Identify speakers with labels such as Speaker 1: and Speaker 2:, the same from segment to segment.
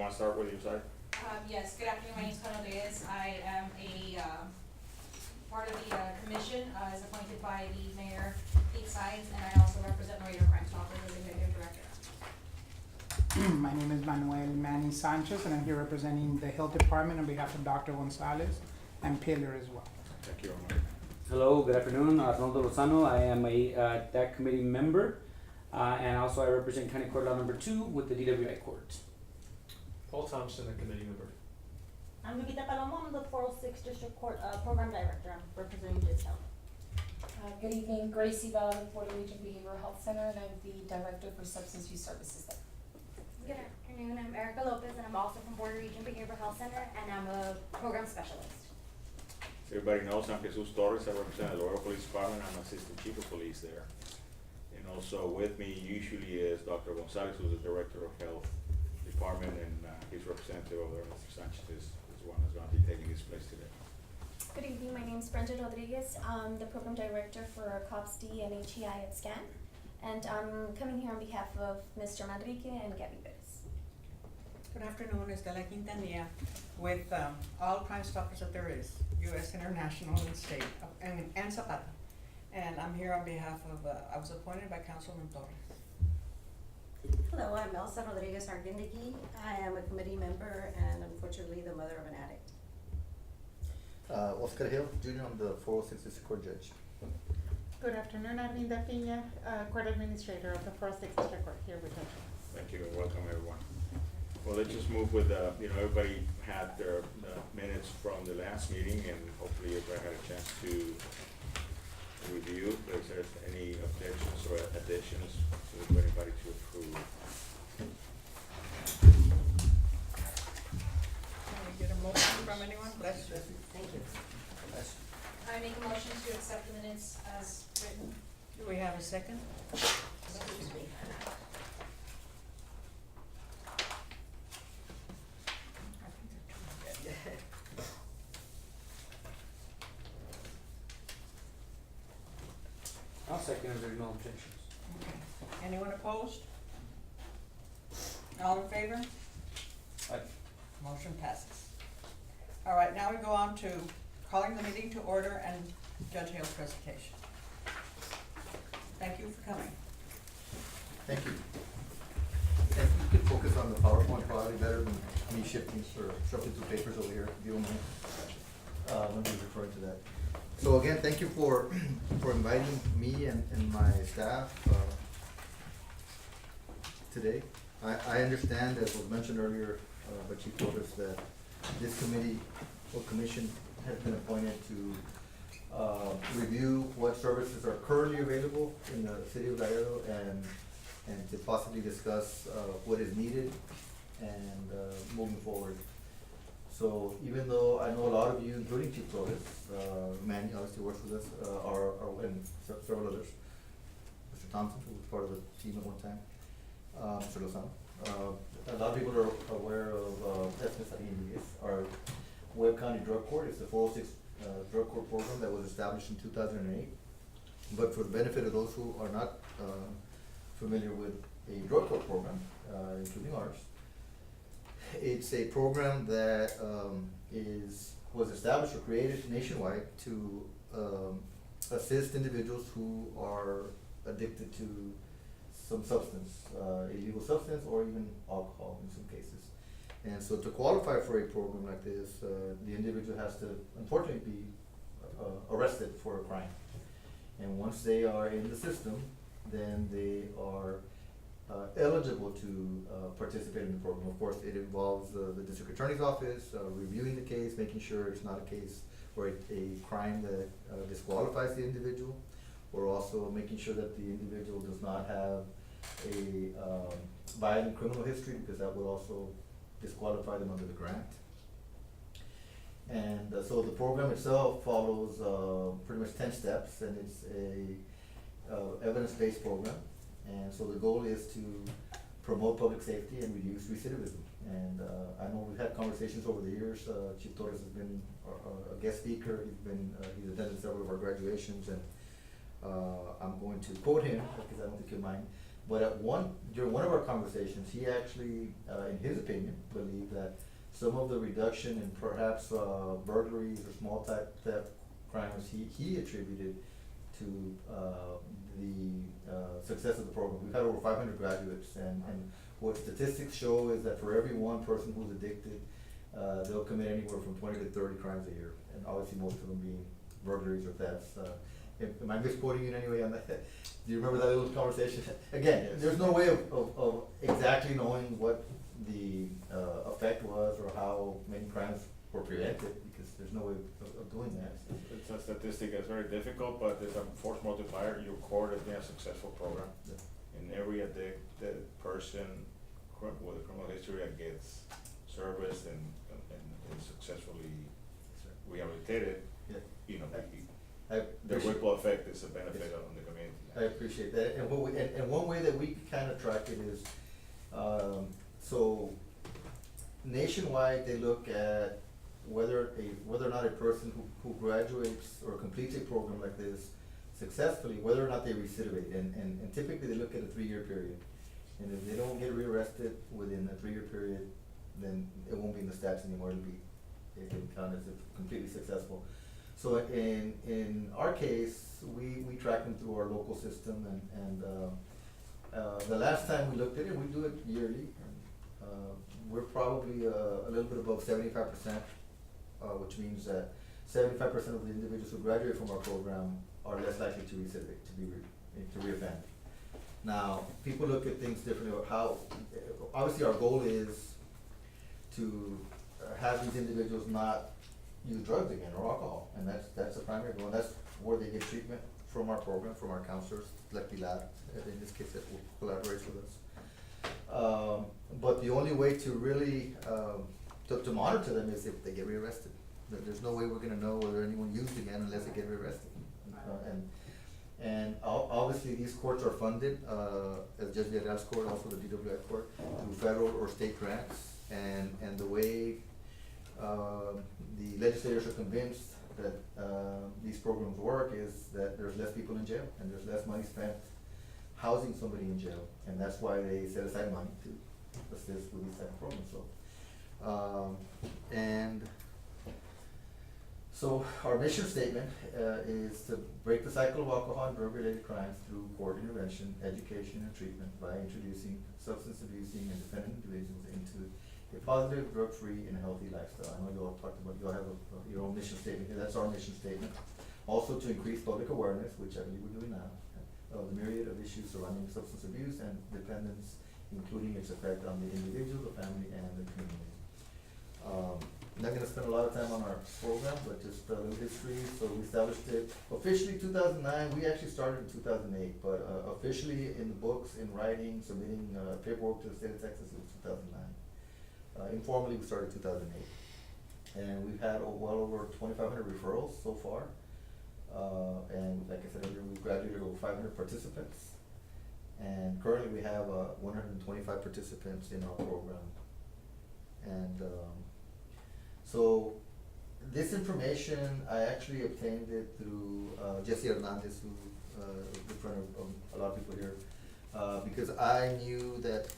Speaker 1: wanna start with your side?
Speaker 2: Yes, good afternoon, my name is Carla Rodriguez, I am a, part of the, commission, as appointed by the mayor, Pete Science, and I also represent Laredo Crime Stoppers as executive director.
Speaker 3: My name is Manuel Manny Sanchez, and I'm here representing the Health Department on behalf of Dr. Gonzalez and Pillar as well.
Speaker 1: Thank you, Omar.
Speaker 4: Hello, good afternoon. Arnoldo Lozano. I am a DAC committee member, and also I represent County Court Law Number 2 with the DWI Court.
Speaker 5: Paul Thompson, a committee member.
Speaker 6: I'm Lupita Palomo, I'm the 406 District Court Program Director. I'm representing Kids Health.
Speaker 7: Good evening, Gracie Bella with Puerto Region Behavioral Health Center, and I'm the Director for Substance Use Services there.
Speaker 8: Good afternoon, I'm Erica Lopez and I'm also from Puerto Region Behavioral Health Center and I'm a program specialist.
Speaker 1: So everybody knows I'm Jesus Torres, I represent the Laredo Police Department, I'm Assistant Chief of Police there. And also with me usually is Dr. Gonzalez, who's the Director of Health Department, and his representative over there, Mr. Sanchez, is the one who's gonna be taking his place today.
Speaker 7: Good evening, my name is Brenda Rodriguez. I'm the Program Director for COPS-D and HEI at SCAN, and I'm coming here on behalf of Mr. Manrique and Gabby Perez.
Speaker 9: Good afternoon, Estela Quintanilla with all Crime Stoppers that there is, US, international, and state, and Zapata. And I'm here on behalf of, I was appointed by Councilman Torres.
Speaker 10: Hello, I'm Elsa Rodriguez Arguindegui. I am a committee member and unfortunately the mother of an addict.
Speaker 11: Oscar Hill, Jr., I'm the 406 District Court Judge.
Speaker 12: Good afternoon, Arlinda Pina, Court Administrator of the 406 District Court here with you.
Speaker 1: Thank you and welcome everyone. Well, let's just move with, everybody had their minutes from the last meeting and hopefully everybody had a chance to review. If there's any objections or additions for anybody to approve.
Speaker 9: Can we get a motion from anyone? Bless you.
Speaker 10: Thank you.
Speaker 2: I make a motion to accept the minutes as written.
Speaker 9: Do we have a second?
Speaker 10: Excuse me.
Speaker 4: I'll second if there's no objections.
Speaker 9: Okay. Anyone opposed? All in favor?
Speaker 4: Aye.
Speaker 9: Motion passes. All right, now we go on to calling the meeting to order and Judge Hale's presentation. Thank you for coming.
Speaker 11: Thank you. If you could focus on the PowerPoint quality better than me shifting through papers over here, if you don't mind. Let me refer to that. So again, thank you for inviting me and my staff today. I understand, as was mentioned earlier by Chief Torres, that this committee or commission has been appointed to review what services are currently available in the city of Laredo and to possibly discuss what is needed and moving forward. So even though I know a lot of you, including Chief Torres, Manny obviously works with us, and several others, Mr. Thompson, who was part of the team at one time, Mr. Lozano. A lot of people are aware of Estes Arguindegui, our Webb County Drug Court. It's the 406 drug court program that was established in 2008. But for the benefit of those who are not familiar with a drug court program, including ours, it's a program that was established or created nationwide to assist individuals who are addicted to some substance, illegal substance or even alcohol in some cases. And so to qualify for a program like this, the individual has to unfortunately be arrested for a crime. And once they are in the system, then they are eligible to participate in the program. Of course, it involves the district attorney's office reviewing the case, making sure it's not a case or a crime that disqualifies the individual, or also making sure that the individual does not have a violent criminal history, because that would also disqualify them under the grant. And so the program itself follows pretty much 10 steps, and it's a evidence-based program. And so the goal is to promote public safety and reduce recidivism. And I know we've had conversations over the years. Chief Torres has been a guest speaker. He's attended several of our graduations, and I'm going to quote him because I don't think you'll mind. But during one of our conversations, he actually, in his opinion, believed that some of the reduction in perhaps burglaries or small type theft crimes, he attributed to the success of the program. We've had over 500 graduates, and what statistics show is that for every one person who's addicted, they'll commit anywhere from 20 to 30 crimes a year, and obviously most of them being burglaries or thefts. Am I misquoting you in any way on that? Do you remember that little conversation? Again, there's no way of exactly knowing what the effect was or how many crimes were prevented, because there's no way of doing that.
Speaker 1: It's a statistic that's very difficult, but there's a force multiplier. Your court has been a successful program.
Speaker 11: Yeah.
Speaker 1: And every addicted person with a criminal history that gets serviced and successfully rehabilitated,
Speaker 11: Yeah.
Speaker 1: you know,
Speaker 11: I
Speaker 1: the
Speaker 11: appreciate-
Speaker 1: ripple effect is a benefit
Speaker 11: Yes.
Speaker 1: on the community.
Speaker 11: I appreciate that, and and one way that we kind of track it is, so nationwide, they look at whether or not a person who graduates or completes a program like this successfully, whether or not they recidivate, and typically they look at a 3-year period. And if they don't get rearrested within a 3-year period, then it won't be in the stats anymore, it can count as if completely successful. So in our case, we track them through our local system, and the last time we looked at it, we do it yearly, and we're probably a little bit above 75%, which means that 75% of the individuals who graduate from our program are less likely to recidivate, to reoffend. Now, people look at things differently, or how, obviously our goal is to have these individuals not use drugs again or alcohol, and that's the primary goal, and that's where they get treatment from our program, from our counselors, like Pilar, in this case, that collaborates with us. But the only way to really, to monitor them is if they get rearrested. There's no way we're gonna know whether anyone used again unless they get rearrested. And obviously, these courts are funded, as Judge Villarreal's court, also the DWI court, through federal or state grants, and the way the legislators are convinced that these programs work is that there's less people in jail, and there's less money spent housing somebody in jail, and that's why they set aside money to assist with these type of programs. So our mission statement is to break the cycle of alcohol and drug-related crimes through court intervention, education, and treatment by introducing substance abusing and dependent individuals into a positive, drug-free, and healthy lifestyle. I know you all talked about, you all have your own mission statement here. That's our mission statement. Also to increase public awareness, which I believe we're doing now, of the myriad of issues surrounding substance abuse and dependence, including its effect on the individual, the family, and the community. I'm not gonna spend a lot of time on our program, but just a little history. So we established it officially 2009. We actually started in 2008, but officially in the books, in writing, submitting paperwork to the state of Texas, it was 2009. Informally, we started 2008. And we've had well over 2,500 referrals so far. And like I said earlier, we've graduated over 500 participants. And currently we have 125 participants in our program. And so this information, I actually obtained it through Jesse Hernandez, who is a good friend of a lot of people here. Because I knew that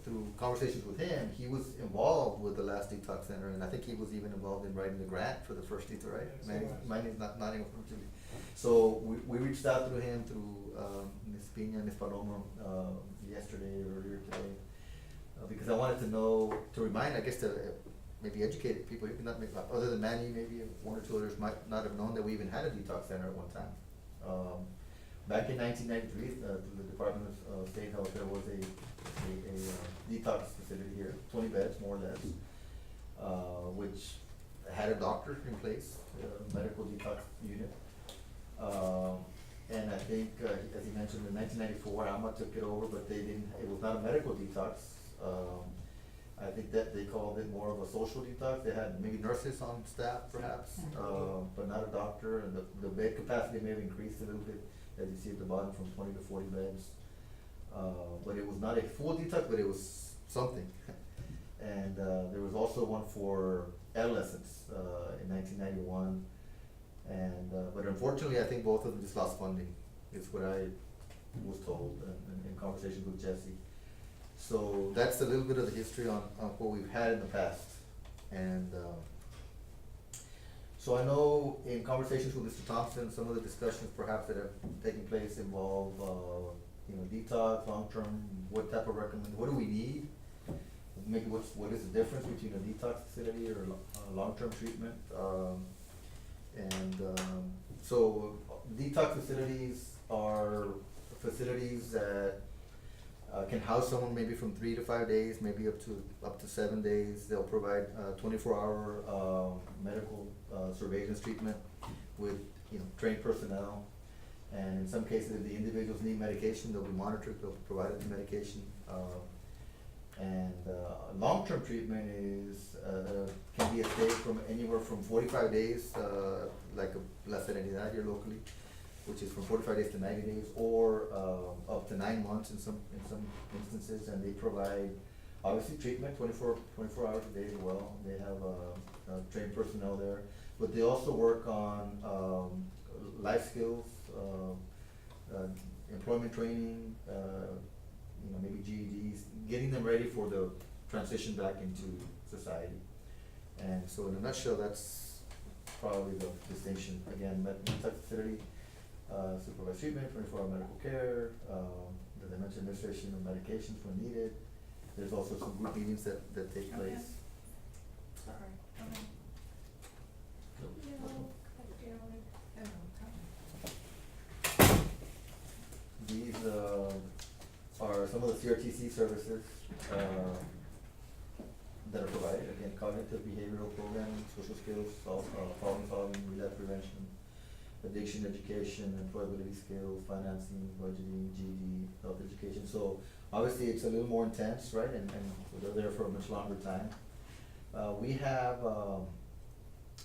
Speaker 11: through conversations with him, he was involved with the last detox center, and I think he was even involved in writing the grant for the first detox, right?
Speaker 5: Yes,
Speaker 11: Mine is not even unfortunately. So we reached out through him, through Ms. Pina, Ms. Paloma, yesterday or earlier today, because I wanted to know, to remind, I guess, to maybe educate people, other than Manny, maybe one or two others might not have known that we even had a detox center at one time. Back in 1993, through the Department of State Health, there was a detox facility here, 20 beds more or less, which had a doctor in place, a medical detox unit. And I think, as he mentioned, in 1994, Alma took it over, but they didn't, it was not a medical detox. I think that they called it more of a social detox. They had maybe nurses on staff perhaps, but not a doctor, and the bed capacity may have increased a little bit, as you see at the bottom, from 20 to 40 beds. But it was not a full detox, but it was something. And there was also one for adolescents in 1991. And but unfortunately, I think both of them just lost funding. Is what I was told in conversations with Jesse. So that's a little bit of the history on what we've had in the past. And, so I know in conversations with Mr. Thompson, some of the discussions perhaps that have taken place involve, detox, long-term, what type of what do we need? Maybe what is the difference between a detox facility or long-term treatment? So detox facilities are facilities that can house someone maybe from 3 to 5 days, maybe up to 7 days. They'll provide 24-hour medical surveillance treatment with trained personnel. And in some cases, if the individuals need medication, they'll be monitored. They'll be provided the medication. Long-term treatment can be a stay from anywhere from 45 days, like La Serenidad here locally, which is from 45 days to 90 days, or up to 9 months in some instances. And they provide obviously treatment 24 hours a day as well. They have trained personnel there, but they also work on life skills, employment training, maybe GEDs, getting them ready for the transition back into society. And so in a nutshell, that's probably the distinction. Again, detox facility, supervised treatment, 24-hour medical care, the dementia administration of medications when needed. There's also some group meetings that take place.
Speaker 10: Sorry.
Speaker 11: These are some of the CRTC services that are provided. Again, cognitive behavioral programming, social skills, problem solving, relapse prevention, addiction education, employability skills, financing, budgeting, GED, health education. So obviously it's a little more intense, right? And they're there for a much longer time. We have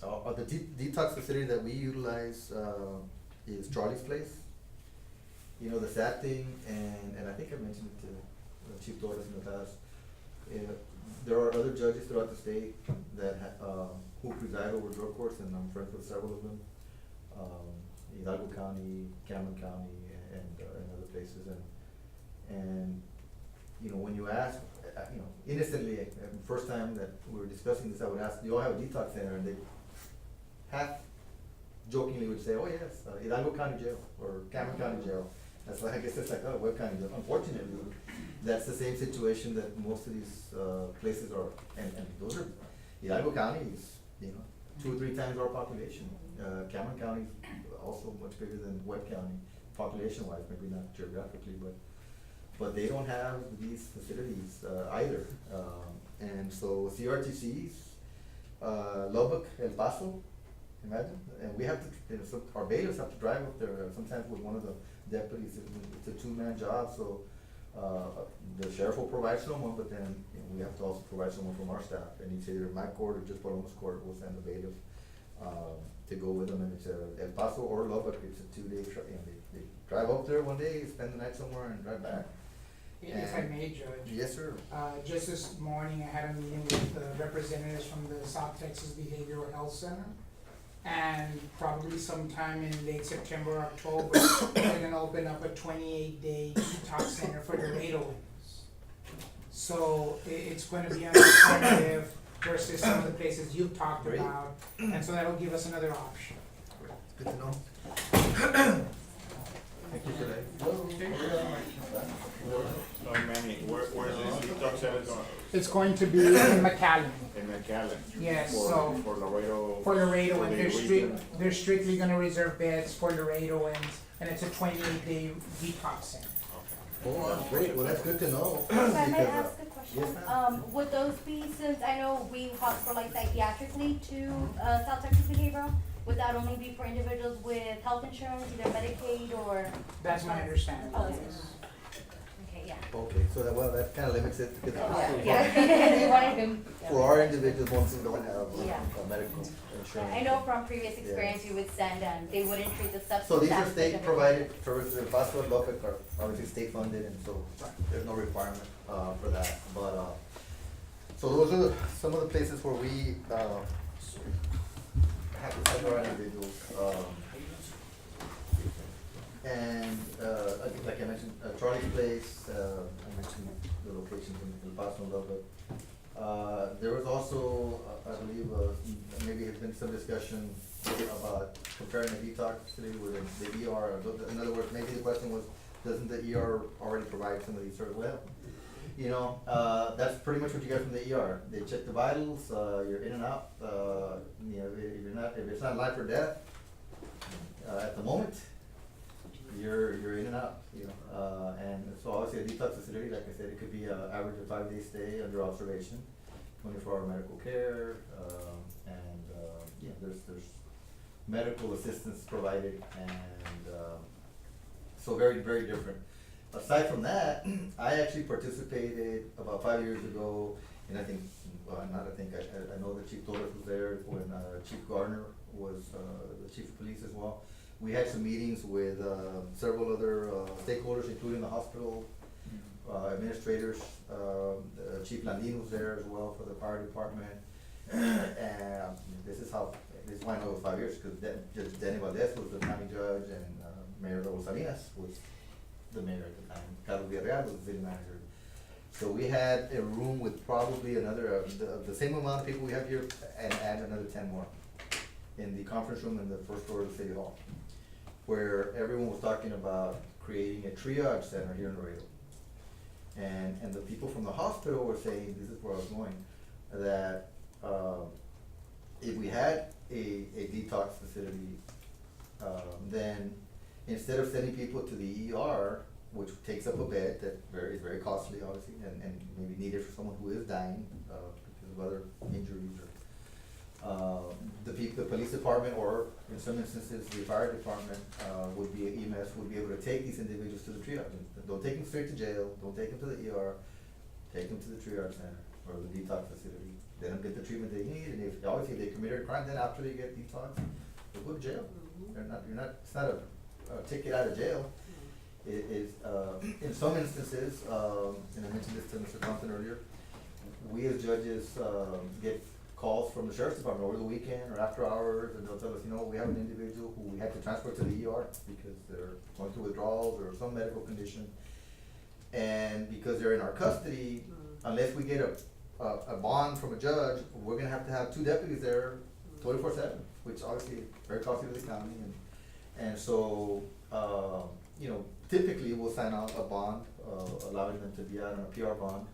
Speaker 11: the detox facility that we utilize is Charlie's Place. The sad thing, and I think I mentioned it to Chief Torres in the past, there are other judges throughout the state that who preside over drug courts, and I'm friends with several of them. Hidalgo County, Cameron County, and other places. And when you ask, innocently, the first time that we were discussing this, I would ask, do you all have a detox center? And they half jokingly would say, oh yes, Hidalgo County Jail or Cameron County Jail. That's why I guess it's like, oh, Webb County Jail. Unfortunately, that's the same situation that most of these places are, and those are, Hidalgo County is, 2 or 3 times our population. Cameron County is also much bigger than Webb County, population-wise, maybe not geographically, but they don't have these facilities either. And so CRTCs, Lubbock, El Paso, imagine, and we have to, our bailiffs have to drive up there sometimes with one of the deputies. It's a 2-man job, so the sheriff will provide someone, but then we have to also provide someone from our staff, and it's either my court or just Paloma's court will send the bailiff to go with them, and it's El Paso or Lubbock. It's a 2-day trip. They drive up there one day, spend the night somewhere, and drive back.
Speaker 3: If I may, Judge.
Speaker 11: Yes, sir.
Speaker 3: Just this morning, I had a meeting with representatives from the South Texas Behavioral Health Center. And probably sometime in late September, October, we're gonna open up a 28-day detox center for Laredoans. So it's gonna be an alternative versus some of the places you've talked
Speaker 11: Great.
Speaker 3: about. And so that'll give us another option.
Speaker 11: Good to know. Thank you for that.
Speaker 1: Manny, where is this detox center going?
Speaker 3: It's going to be in McAllen.
Speaker 1: In McAllen?
Speaker 3: Yes,
Speaker 1: For Laredo?
Speaker 3: For Laredo, and
Speaker 1: the region?
Speaker 3: they're strictly gonna reserve beds for Laredoans, and it's a 28-day detox center.
Speaker 11: Oh, that's great. Well, that's good to know.
Speaker 8: If I may
Speaker 11: because,
Speaker 8: ask a question,
Speaker 11: yes, ma'am.
Speaker 8: would those be, since I know we hospitalize psychiatrically to South Texas Behavioral, would that only be for individuals with health insurance, either Medicaid or?
Speaker 3: That's my understanding,
Speaker 8: Oh,
Speaker 3: yes.
Speaker 8: Okay, yeah.
Speaker 11: Okay, so that kind of limits it because
Speaker 8: Yeah. We wanted to-
Speaker 11: for our individuals, ones who don't have
Speaker 8: Yeah.
Speaker 11: medical insurance.
Speaker 8: I know from previous experience, you would send and they wouldn't treat the substance.
Speaker 11: So these are
Speaker 8: aspect of
Speaker 11: state
Speaker 8: it.
Speaker 11: provided services. El Paso and Lubbock are obviously state funded, and so there's no requirement for that. But so those are some of the places where we have to send our individuals. And, like I mentioned, Charlie's Place, I mentioned the locations in El Paso and Lubbock. There was also, I believe, maybe has been some discussion about comparing the detox facility with the ER. In other words, maybe the question was, doesn't the ER already provide some of these services? Well, you know, that's pretty much what you get from the ER. They check the vitals, you're in and out, you know, if it's not life or death, at the moment, you're in and out, you know. And so obviously a detox facility, like I said, it could be an average of 5 day stay under observation, 24-hour medical care, and, yeah, there's medical assistance provided, and, so very, very different. Aside from that, I actually participated about 5 years ago, and I think, well, not I think, I know that Chief Torres was there when, Chief Gardner was, the chief of police as well. We had some meetings with, several other, stakeholders, including the hospital, administrators, Chief Landin was there as well for the fire department. And this is why I know it was 5 years, because Judge Danny Valdez was the county judge, and, Mayor Raul Salinas was the mayor at the time, Carlos Villarreal was the city manager. So we had a room with probably another, the same amount of people we have here, and add another 10 more in the conference room in the first floor of the city hall, where everyone was talking about creating a triage center here in Laredo. And the people from the hospital were saying, this is where I was going, that, if we had a detox facility, then instead of sending people to the ER, which takes up a bed that is very costly, obviously, and maybe needed for someone who is dying, because of other injuries or, the police department, or in some instances, the fire department, EMS would be able to take these individuals to the triage. Don't take them straight to jail, don't take them to the ER, take them to the triage center or the detox facility. Let them get the treatment they need, and if, obviously, they committed a crime, then after they get detox, they'll go to jail. It's not a ticket out of jail. It is, in some instances, and I mentioned this to Mr. Compton earlier, we as judges, get calls from the sheriff's department over the weekend or after hours, and they'll tell us, you know, we have an individual who we had to transport to the ER because they're going through withdrawals or some medical condition. And because they're in our custody, unless we get a bond from a judge, we're gonna have to have 2 deputies there 24/7, which obviously is very costly to the county. And so, you know, typically we'll sign out a bond, allowing them to be out on a PR bond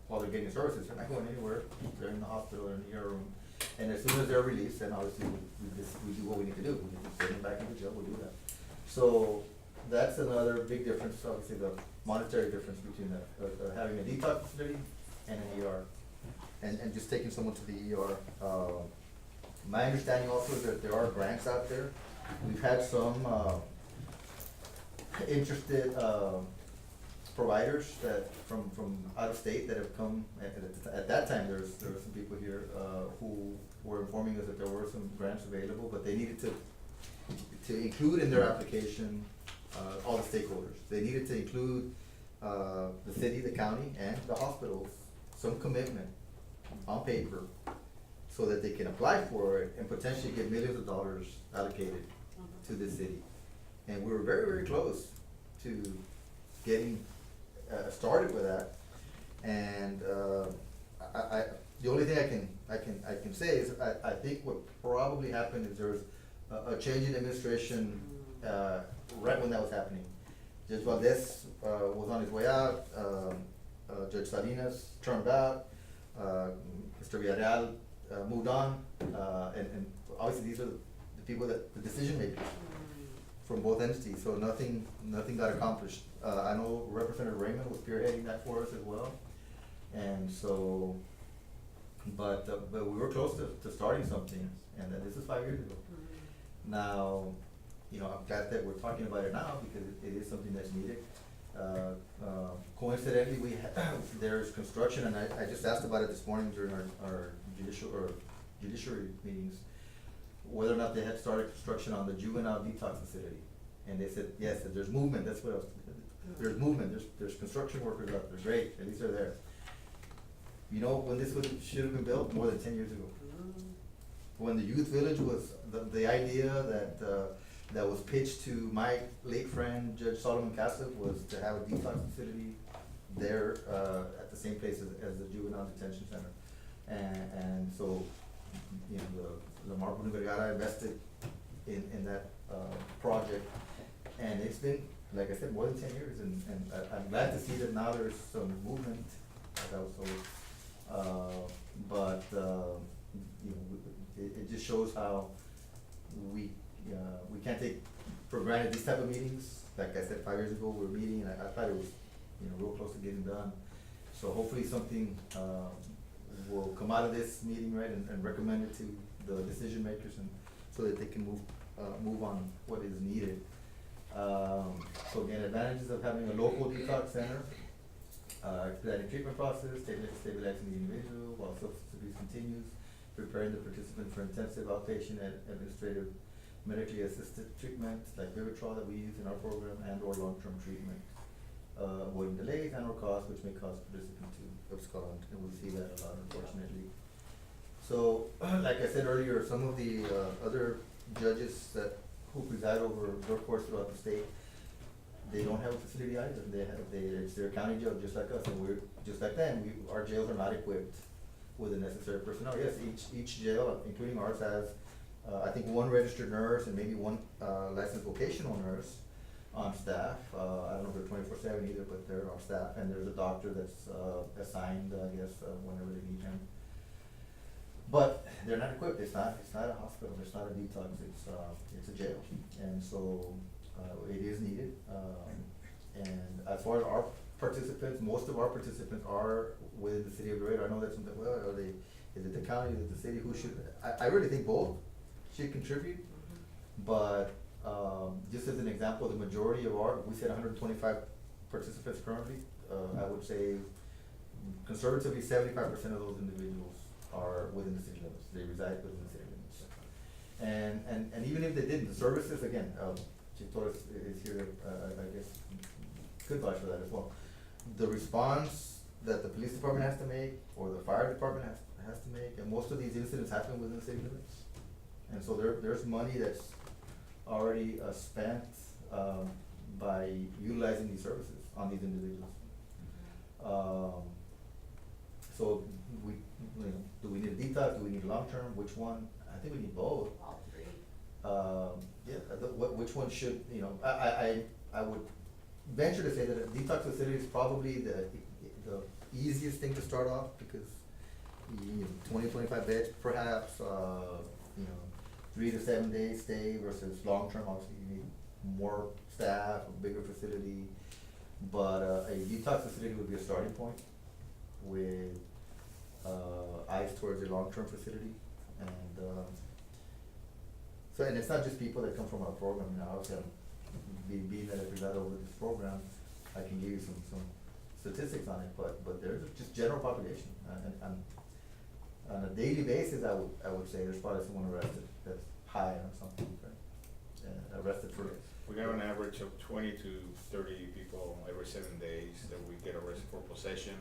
Speaker 11: while they're getting services. They're not going anywhere, they're in the hospital or in the ER room. And as soon as they're released, then obviously we do what we need to do. We need to send them back into jail, we'll do that. So that's another big difference, obviously the monetary difference between having a detox facility and an ER. And just taking someone to the ER. My understanding also is that there are grants out there. We've had some, interested, providers that from out of state that have come, at that time, there was some people here, who were informing us that there were some grants available, but they needed to include in their application, all the stakeholders. They needed to include, the city, the county, and the hospitals, some commitment on paper, so that they can apply for it and potentially get millions of dollars allocated to the city. And we were very, very close to getting, started with that. And, the only thing I can say is, I think what probably happened is there was a change in administration, right when that was happening. Judge Valdez, was on his way out, Judge Salinas turned out, Mr. Villarreal, moved on, and obviously these are the people that, the decision makers from both entities, so nothing got accomplished. I know Representative Raymond was spearheading that for us as well, and so, but we were close to starting something, and this is 5 years ago. Now, you know, I'm glad that we're talking about it now, because it is something that's needed. Coincidentally, there's construction, and I just asked about it this morning during our judiciary meetings, whether or not they had started construction on the juvenile detox facility. And they said, yes, that there's movement, that's what else, there's movement, there's construction workers out there, great, at least they're there. You know, when this should have been built more than 10 years ago. When the youth village was, the idea that, that was pitched to my late friend Judge Solomon Cassav was to have a detox facility there, at the same place as the juvenile detention center. And so, you know, the Lamar Bruno Vergara invested in that, project. And it's been, like I said, more than 10 years, and I'm glad to see that now there's some movement, as I was told. But, you know, it just shows how we can't take for granted these type of meetings. Like I said, 5 years ago, we were meeting, and I thought it was, you know, real close to getting done. So hopefully something, will come out of this meeting, right, and recommend it to the decision makers, and so that they can move on what is needed. So again, advantages of having a local detox center, expediting treatment process, stabilizing the individual while substance abuse continues, preparing the participant for intensive outpatient and administrative medically assisted treatment like Vivitrol that we use in our program, and or long-term treatment. Avoiding delays and or costs which may cause participant to abscond, and we see that a lot, unfortunately. So, like I said earlier, some of the other judges who preside over drug courts throughout the state, they don't have a facility either. It's their county jail just like us, and we're just like them. Our jails are not equipped with the necessary personnel. Yes, each jail, including ours, has I think one registered nurse and maybe one licensed vocational nurse on staff. I don't know if they're 24/7 either, but they're on staff, and there's a doctor that's assigned, I guess, whenever they need him. But they're not equipped. It's not a hospital. It's not a detox. It's a jail, and so it is needed. And as far as our participants, most of our participants are within the city of Laredo. I know that's something. Well, is it the county? Is it the city? Who should? I really think both should contribute, but. Just as an example, the majority of we said 125 participants currently. I would say conservatively 75% of those individuals are within the city limits. They reside within the city limits. And even if they didn't, the services, again, Chief Torres is here, I guess, could vouch for that as well. The response that the police department has to make, or the fire department has to make, and most of these incidents happen within the city limits. And so there's money that's already spent by utilizing these services on these individuals. So do we need a detox? Do we need a long term? Which one? I think we need both.
Speaker 8: All three.
Speaker 11: Which one should, I would venture to say that a detox facility is probably the easiest thing to start off, because 20-25 beds perhaps, 3 to 7 days stay versus long term. Obviously you need more staff, a bigger facility, but a detox facility would be a starting point with eyes towards a long term facility. And and it's not just people that come from our program. Obviously being that I preside over this program, I can give you some statistics on it, but there's just general population, and on a daily basis, I would say there's probably someone arrested that's high or something, right? Arrested for.
Speaker 1: We got an average of 20 to 30 people every 7 days that we get arrested for possession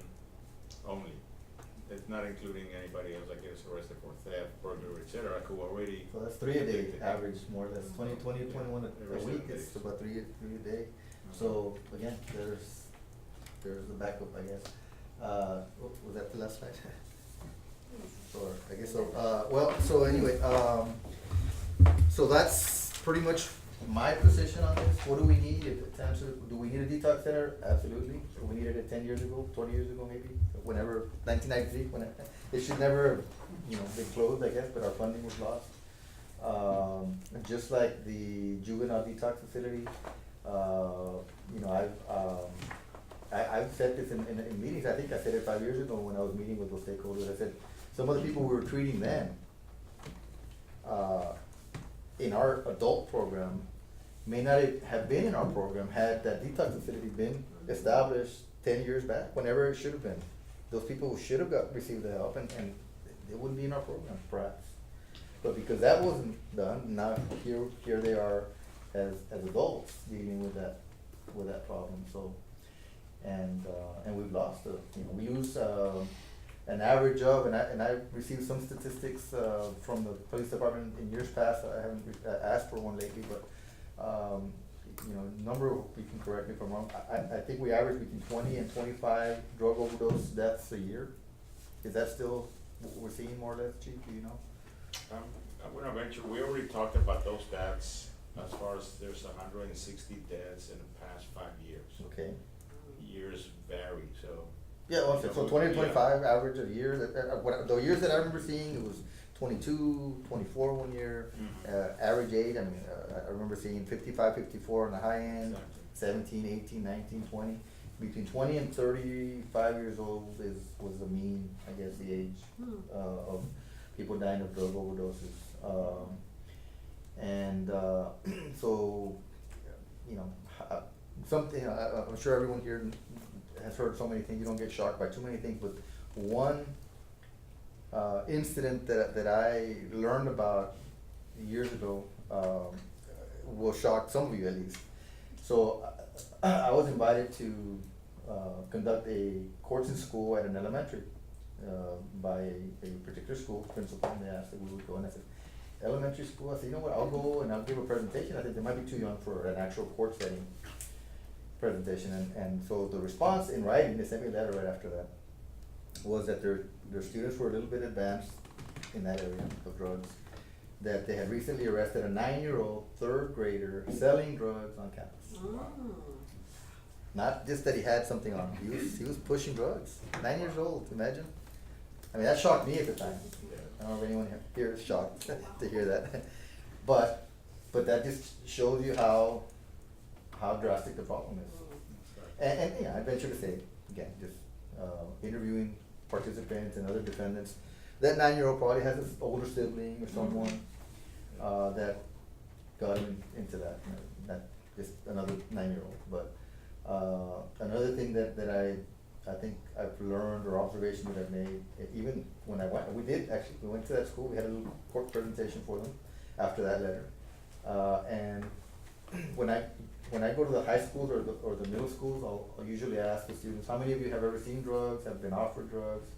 Speaker 1: only. That's not including anybody else that gets arrested for theft, burglary, etc., who already.
Speaker 11: So that's 3 a day average, more or less. 20, 21
Speaker 1: Every
Speaker 11: a
Speaker 1: 7
Speaker 11: week.
Speaker 1: days.
Speaker 11: It's about three a day. So again, there's the backup, I guess. Was that the last slide? Or I guess so. Well, so anyway, so that's pretty much my position on this. What do we need? Do we need a detox center? Absolutely. We needed it 10 years ago, 20 years ago maybe, whenever, 1993, when it should never, been closed, I guess, but our funding was lost. Just like the juvenile detox facility, I've said this in meetings. I think I said it 5 years ago when I was meeting with those stakeholders. I said, some of the people we were treating then, in our adult program, may not have been in our program had that detox facility been established 10 years back, whenever it should have been. Those people should have received the help, and they wouldn't be in our program, perhaps. But because that wasn't done, now here they are as adults dealing with that problem. So, and we've lost. We lose an average of, and I received some statistics from the police department in years past. I haven't asked for one lately, but you know, number, you can correct me if I'm wrong, I think we average between 20 and 25 drug overdose deaths a year. Is that still what we're seeing more or less, Chief, do you know?
Speaker 1: I'm gonna venture, we already talked about those stats as far as there's 160 deaths in the past 5 years.
Speaker 11: Okay.
Speaker 1: Years vary, so.
Speaker 11: Yeah, well, so 20 to 25 average a year, the years that I remember seeing, it was 22, 24 one year, average age, I mean, I remember seeing 55, 54 on the high end,
Speaker 1: Exactly.
Speaker 11: 17, 18, 19, 20. Between 20 and 35 years old was the mean, I guess, the age, of people dying of drug overdoses. So, you know, something, I'm sure everyone here has heard so many things, you don't get shocked by too many things, but one incident that I learned about years ago will shock some of you at least. So I was invited to conduct a course in school at an elementary by a particular school principal, and they asked if we would go, and I said, elementary school? I said, you know what, I'll go and I'll give a presentation. I said, they might be too young for an actual court setting presentation, and so the response in writing, they sent me a letter right after that, was that their students were a little bit advanced in that area of drugs, that they had recently arrested a 9-year-old third grader selling drugs on campus. Not just that he had something on him, he was pushing drugs, 9 years old, imagine. I mean, that shocked me at the time. I don't know if anyone here is shocked to hear that. But that just shows you how drastic the problem is. And yeah, I venture to say, again, just interviewing participants and other defendants, that 9-year-old probably has an older sibling or someone that got him into that, you know, not just another 9-year-old. But another thing that I think I've learned, or observation that I've made, even when I went, we went to that school, we had a little court presentation for them after that letter. And when I go to the high schools or the middle schools, I'll usually ask the students, how many of you have ever seen drugs, have been offered drugs,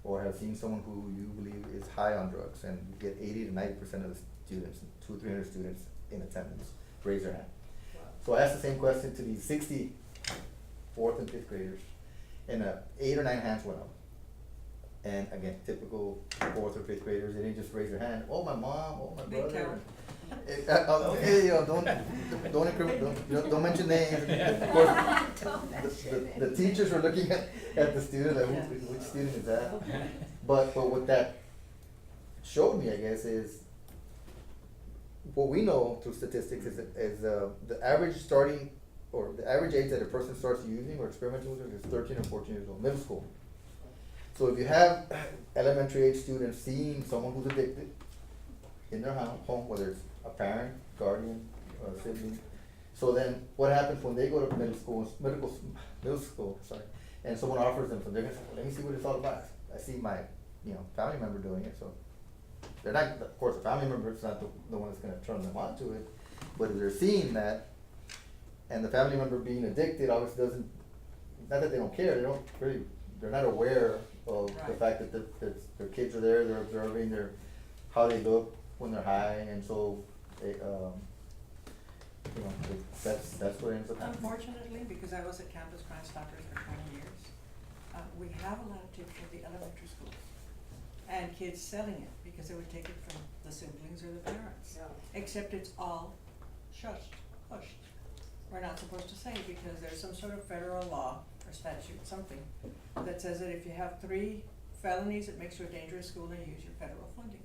Speaker 11: or have seen someone who you believe is high on drugs? And you get 80 to 90% of the students, 200-300 students in attendance, raise their hand. So I asked the same question to these 60 4th and 5th graders, and 8 or 9 hands went up. And again, typical 4th or 5th graders, they didn't just raise their hand, oh, my mom, oh, my brother. Hey, don't mention names. Of course, the teachers were looking at the student, like, which student is that? But what that showed me, I guess, is what we know through statistics is the average starting, or the average age that a person starts using or experimenting with it is 13 or 14 years old, middle school. So if you have elementary age students seeing someone who's addicted in their home, whether it's a parent, guardian, or a sibling, so then what happens when they go to middle school, and someone offers them, so they're gonna say, well, let me see what it's all about. I see my, family member doing it, so they're not, of course, the family member is not the one that's gonna turn them on to it, but if they're seeing that, and the family member being addicted obviously doesn't, not that they don't care, they're not aware of the fact that their kids are there, they're observing how they look when they're high, and so they, that's what ends up happening.
Speaker 9: Unfortunately, because I was at Campus Crime Stoppers for 20 years, we have a lot of tips at the elementary schools, and kids selling it because they would take it from the siblings or the parents. Except it's all hushed. We're not supposed to say it because there's some sort of federal law or statute, something, that says that if you have 3 felonies, it makes you a dangerous school and you use your federal funding.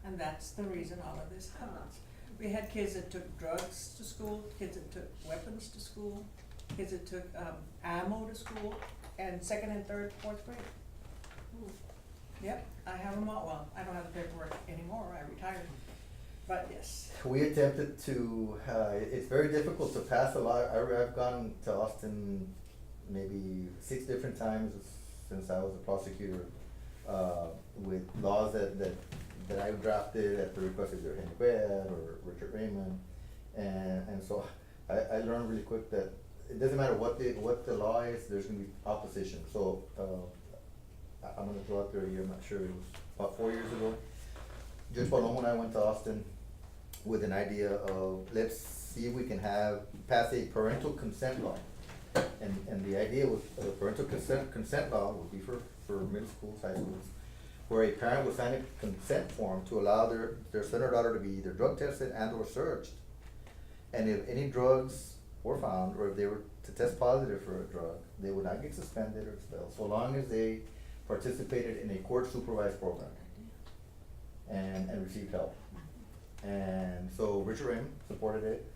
Speaker 9: And that's the reason all of this happens. We had kids that took drugs to school, kids that took weapons to school, kids that took ammo to school, and 2nd and 3rd, 4th grade. Yep, I have them all. Well, I don't have the paperwork anymore, I retired. But yes.
Speaker 11: We attempted to, it's very difficult to pass a law. I've gone to Austin maybe 6 different times since I was a prosecutor, with laws that I drafted at the request of either Henry Webb or Richard Raymond. And so I learned really quick that it doesn't matter what the law is, there's gonna be opposition. So I'm gonna throw out there a year, I'm not sure, it was about 4 years ago. Judge Palomo and I went to Austin with an idea of, let's see if we can pass a parental consent law. And the idea was, the parental consent law would be for middle schools, high schools, where a parent would sign a consent form to allow their son or daughter to be either drug tested and or searched. And if any drugs were found, or if they were to test positive for a drug, they would not get suspended or expelled, so long as they participated in a court supervised program and received help. And so Richard Raymond supported it.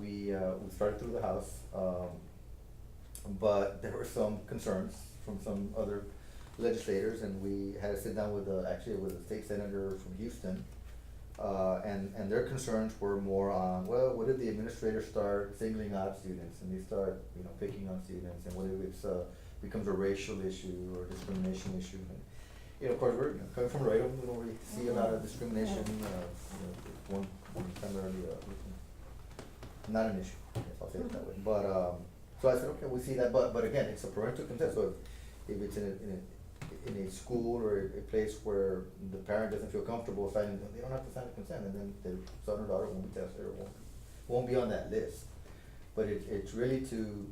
Speaker 11: We started through the House, but there were some concerns from some other legislators, and we had to sit down with actually with a state senator from Houston. And their concerns were more on, well, what if the administrators start singling out students and they start, picking on students, and what if it's becomes a racial issue or discrimination issue? And, of course, we're coming from Laredo, we don't really see a lot of discrimination. One primarily, not an issue. I guess I'll say it that way. But so I said, okay, we see that, but again, it's a parental consent. So if it's in a school or a place where the parent doesn't feel comfortable signing, they don't have to sign a consent, and then their son or daughter won't be tested or won't be on that list. But it's really to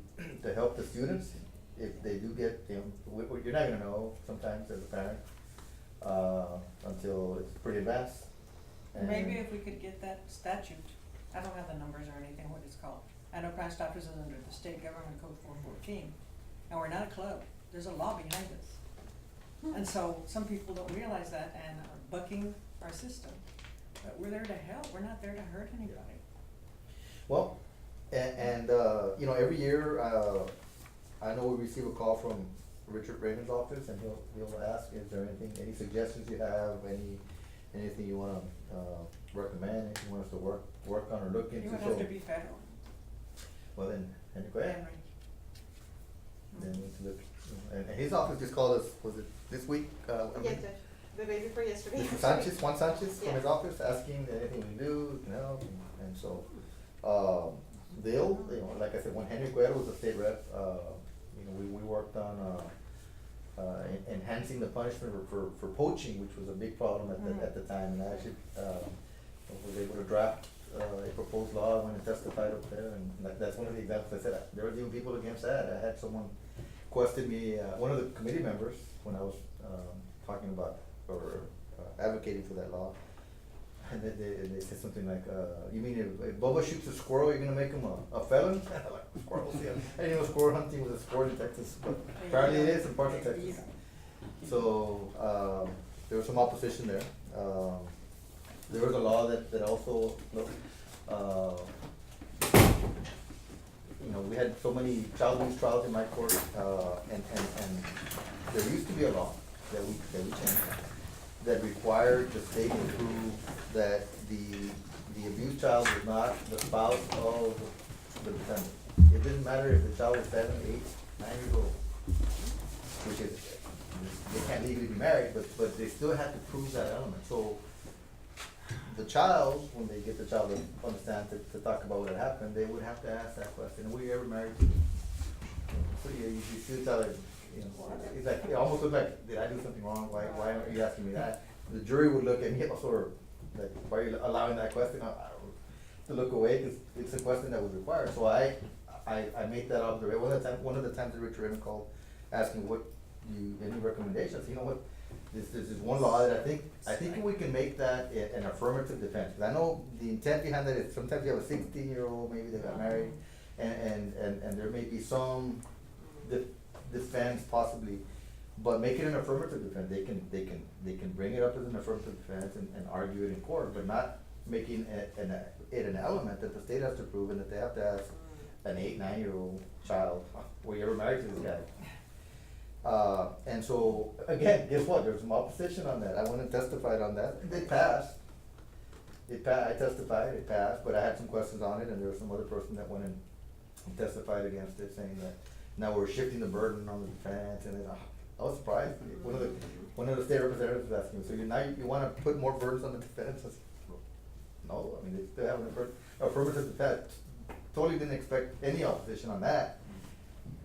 Speaker 11: help the students if they do get, you're not gonna know sometimes as a parent until it's pretty advanced. And
Speaker 9: Maybe if we could get that statute, I don't have the numbers or anything, what it's called. I know Crime Stoppers is under the state government code 414, and we're not a club, there's a law behind us. And so some people don't realize that and are bucking our system, but we're there to help, we're not there to hurt anybody.
Speaker 11: Well, and every year, I know we receive a call from Richard Raymond's office, and he'll ask, is there any suggestions you have, anything you wanna recommend, anything you want us to work on or look into?
Speaker 9: You would have to be federal.
Speaker 11: Well, then, go ahead.
Speaker 9: Henry.
Speaker 11: Then we need to look, and his office just called us, was it this week?
Speaker 12: Yes, Judge, the day before yesterday.
Speaker 11: Mr. Juan Sanchez from his
Speaker 12: Yes.
Speaker 11: office, asking anything we do, help, and so, they'll, like I said, when Henry Guerrero was a state rep, we worked on, enhancing the punishment for poaching, which was a big problem at the time, and I actually, was able to draft, a proposed law when I testified up there, and that's one of the examples I said, there was even people against that. I had someone question me, one of the committee members, when I was, talking about, or advocating for that law, and they said something like, you mean if Bubba shoots a squirrel, you're gonna make him a felon? Like, squirrels, yeah. I didn't know squirrel hunting was a sport in Texas, but apparently it is in parts of Texas. So, there was some opposition there. There was a law that also, we had so many child abuse trials in my court, and there used to be a law that we changed that required the state to prove that the abused child was not the spouse of the defendant. It didn't matter if the child was 7, 8, 9 years old, which is, they can't legally be married, but they still had to prove that element. So the child, when they get the child to understand to talk about what had happened, they would have to ask that question, were you ever married? So you see the child, it's like, it almost looks like, did I do something wrong? Why are you asking me that? The jury would look at me also, like, why are you allowing that question to look away? Because it's a question that was required. So I made that observation. One of the times that Richard Raymond called, asking any recommendations, you know what? This is one law that I think we can make that an affirmative defense. 'Cause I know the intent behind that is sometimes you have a 16-year-old, maybe they got married, and there may be some defense possibly, but make it an affirmative defense. They can bring it up as an affirmative defense and argue it in court, but not making it an element that the state has to prove and that they have to ask an 8, 9-year-old child, were you ever married to this guy? And so, again, guess what, there was some opposition on that, I went and testified on that, it passed. I testified, it passed, but I had some questions on it, and there was some other person that went and testified against it, saying that now we're shifting the burden on the defense, and then, I was surprised, one of the state representatives was asking me, so you wanna put more burdens on the defense? I said, no, I mean, they still have an affirmative defense, totally didn't expect any opposition on that.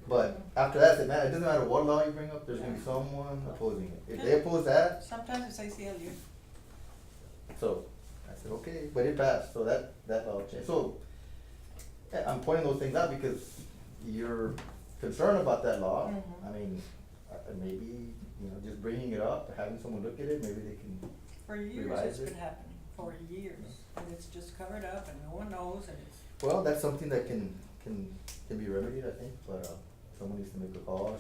Speaker 11: But after that, I said, man, it doesn't matter what law you bring up, there's gonna be someone opposing it. If they oppose that,
Speaker 9: Sometimes it's ACLU.
Speaker 11: so, said, okay, but it passed, so that law changed. So, I'm pointing those things out because you're concerned about that law.
Speaker 9: Mhm.
Speaker 11: I mean, maybe, just bringing it up, having someone look at it, maybe they can,
Speaker 9: For years
Speaker 11: Revise
Speaker 9: it's
Speaker 11: it.
Speaker 9: been happening, for years, and it's just covered up and no one knows and it's.
Speaker 11: well, that's something that can be remedied, I think, but, someone needs to make a call,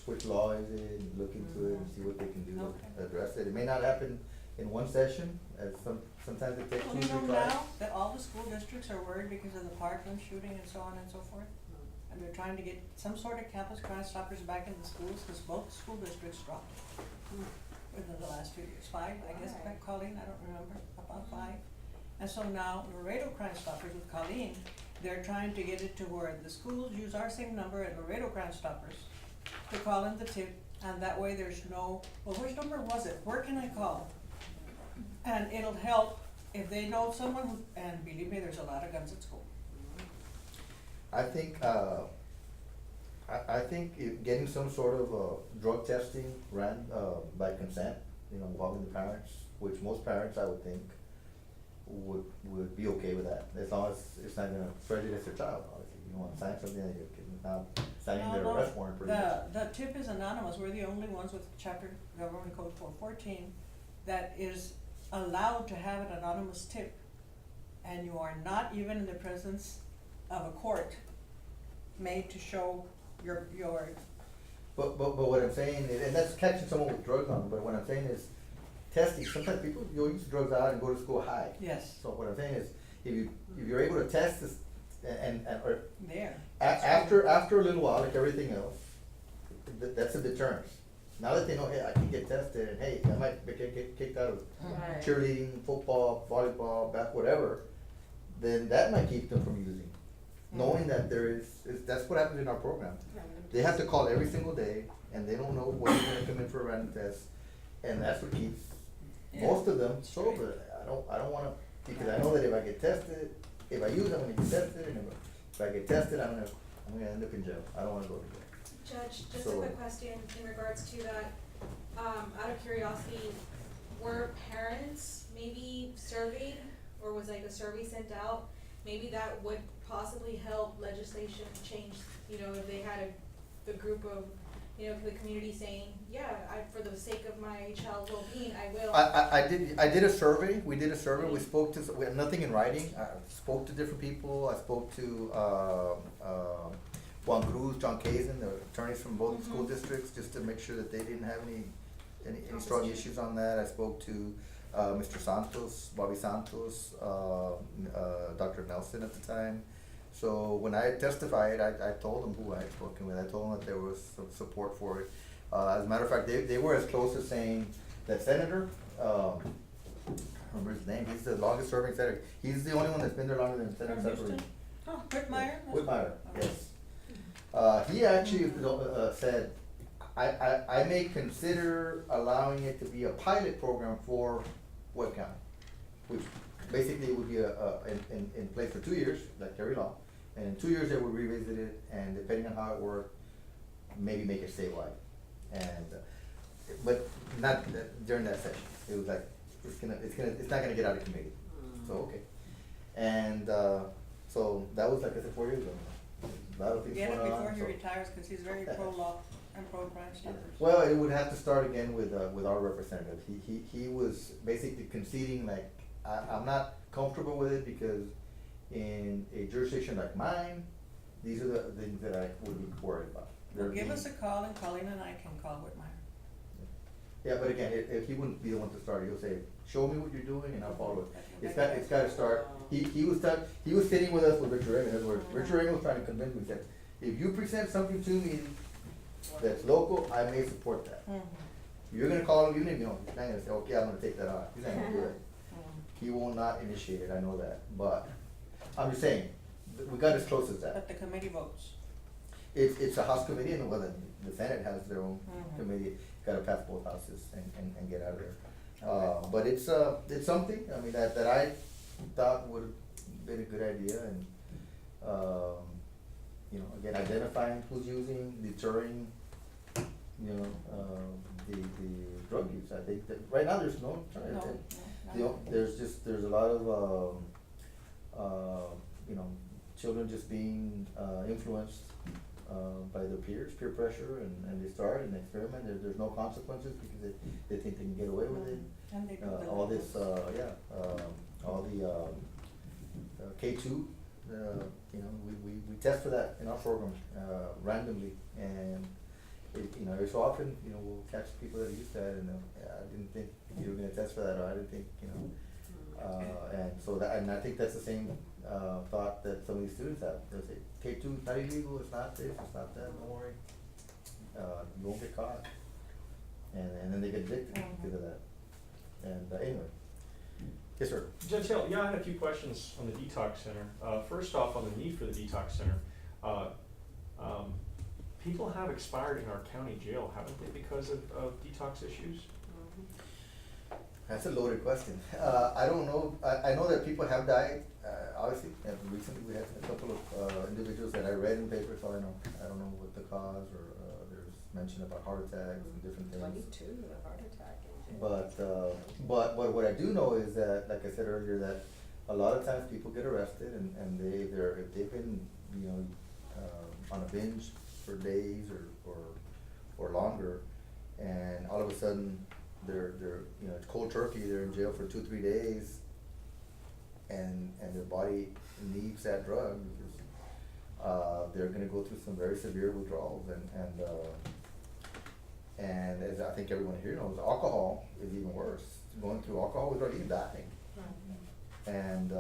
Speaker 11: which law is it, and look into it and see what they can do
Speaker 9: Okay.
Speaker 11: to address it. It may not happen in one session, as sometimes it takes
Speaker 9: Well,
Speaker 11: two,
Speaker 9: you
Speaker 11: three
Speaker 9: know
Speaker 11: tries.
Speaker 9: now that all the school districts are worried because of the Parkland shooting and so on and so forth? And they're trying to get some sort of campus Crime Stoppers back in the schools, cause both school districts dropped within the last few years, 5, I guess,
Speaker 10: Alright.
Speaker 9: Colleen, I don't remember, about 5. And so now Laredo Crime Stoppers with Colleen, they're trying to get it to where the schools use our same number at Laredo Crime Stoppers to call in the tip, and that way there's no, well, which number was it? Where can I call? And it'll help if they know someone who, and believe me, there's a lot of guns at school.
Speaker 11: I think, I think getting some sort of, drug testing ran, by consent, involving the parents, which most parents, I would think, would be okay with that, as long as it's not gonna prejudice their child, obviously. You don't wanna sign something that you're not signing their
Speaker 9: No,
Speaker 11: arrest warrant pretty much.
Speaker 9: The tip is anonymous, we're the only ones with chapter government code 414 that is allowed to have an anonymous tip. And you are not even in the presence of a court made to show your,
Speaker 11: But what I'm saying is, and that's catching someone with drugs on, but what I'm saying is, testing, sometimes people, use drugs out and go to school high.
Speaker 9: yes,
Speaker 11: So what I'm saying is, if you're able to test this, or
Speaker 9: there.
Speaker 11: after a little while, like everything else, that's a deterrence. Now that they know, hey, I can get tested, and hey, I might get kicked out of
Speaker 10: Right.
Speaker 11: cheerleading, football, volleyball, whatever, then that might keep them from using. Knowing that that's what happens in our program. They have to call every single day, and they don't know when they're gonna come in for a random test, and that's what keeps
Speaker 9: Yeah.
Speaker 11: most of them sober. I don't wanna, because I know that if I get tested, if I use, I'm gonna get tested, and if I get tested, I'm gonna end up in jail. I don't wanna go to jail.
Speaker 2: Judge, just a
Speaker 11: So-
Speaker 2: quick question in regards to that, out of curiosity, were parents maybe surveyed, or was like a survey sent out? Maybe that would possibly help legislation change, if they had the group of, the community saying, yeah, for the sake of my child's well-being, I will.
Speaker 11: I did a survey, we did a survey, we had nothing in writing, I spoke to different people, I spoke to, Juan Cruz, John Kazin, the attorneys from both school districts, just to make sure that they didn't have any strong
Speaker 2: Opposition.
Speaker 11: issues on that. I spoke to, Mr. Santos, Bobby Santos, Dr. Nelson at the time. So when I testified, I told them who I had spoken with, I told them that there was some support for it. As a matter of fact, they were as close as saying that Senator, I don't remember his name, he's the longest serving senator, he's the only one that's been there longer than Senator
Speaker 9: From
Speaker 11: Zephyr.
Speaker 9: Houston? Oh, Whitmire?
Speaker 11: Whitmire, yes. He actually said, I may consider allowing it to be a pilot program for Webb County, which basically would be in place for 2 years, like every law. And in 2 years, they would revisit it, and depending on how it worked, maybe make it statewide. And, but not during that session. It was like, it's not gonna get out of committee. So, okay. And, so that was, like I said, 4 years ago. A lot of things
Speaker 9: Get it
Speaker 11: going on,
Speaker 9: before he
Speaker 11: so-
Speaker 9: retires, cause he's very pro-law and pro-crime stoppers.
Speaker 11: Well, it would have to start again with our representative. He was basically conceding, like, I'm not comfortable with it because in a jurisdiction like mine, these are the things that I would be worried about.
Speaker 9: Well,
Speaker 11: They're
Speaker 9: give
Speaker 11: being-
Speaker 9: us a call and Colleen and I can call Whitmire.
Speaker 11: Yeah, but again, if he wouldn't be the one to start, he'll say, show me what you're doing and I'll follow it.
Speaker 9: Okay.
Speaker 11: It's gotta start, he was sitting with us with Richard Reagan, that's where Richard Reagan was trying to convince me, he said, if you present something to me that's local, I may support that. You're gonna call him, even if, he's not gonna say, okay, I'm gonna take that on, he's not gonna do it. He will not initiate it, I know that, but, I'm just saying, we got as close as that.
Speaker 9: But the committee votes.
Speaker 11: It's a House committee, and well, the Senate has their own
Speaker 9: Mhm.
Speaker 11: committee, gotta pass both houses and get out of there. But it's something, I mean, that I thought would've been a good idea, and, again, identifying who's using, deterring, the drug use, I think that, right now, there's no,
Speaker 9: No,
Speaker 11: there's a lot of, you know, children just being, influenced, by their peers, peer pressure, and they start and experiment, there's no consequences because they think they can get away with it.
Speaker 9: And they do
Speaker 11: All this, all the, K2, you know, we test for that in our program, randomly, and you know, every so often, you know, we'll catch people that use that, and, I didn't think you were gonna test for that, or I didn't think, you know, and so that, and I think that's the same, thought that some of these students have, they'll say, K2 is not illegal, it's not this, it's not that, don't worry, you won't get caught, and then they get addicted because of that, and, anyway. Yes, sir.
Speaker 5: Judge Hill, yeah, I had a few questions on the detox center. First off, on the need for the detox center, people have expired in our county jail, haven't they, because of detox issues?
Speaker 11: That's a loaded question. I don't know, I know that people have died, obviously, and recently we had a couple of, individuals that I read in papers, so I know, I don't know what the cause, or, there's mention about heart attacks and different things.
Speaker 10: 22, a heart attack in jail.
Speaker 11: But what I do know is that, like I said earlier, that a lot of times people get arrested and if they've been, you know, on a binge for days or longer, and all of a sudden they're, you know, it's cold turkey, they're in jail for 2-3 days, and their body needs that drug because, they're gonna go through some very severe withdrawals, and as I think everyone here knows, alcohol is even worse. Going through alcohol withdrawal, you dying. And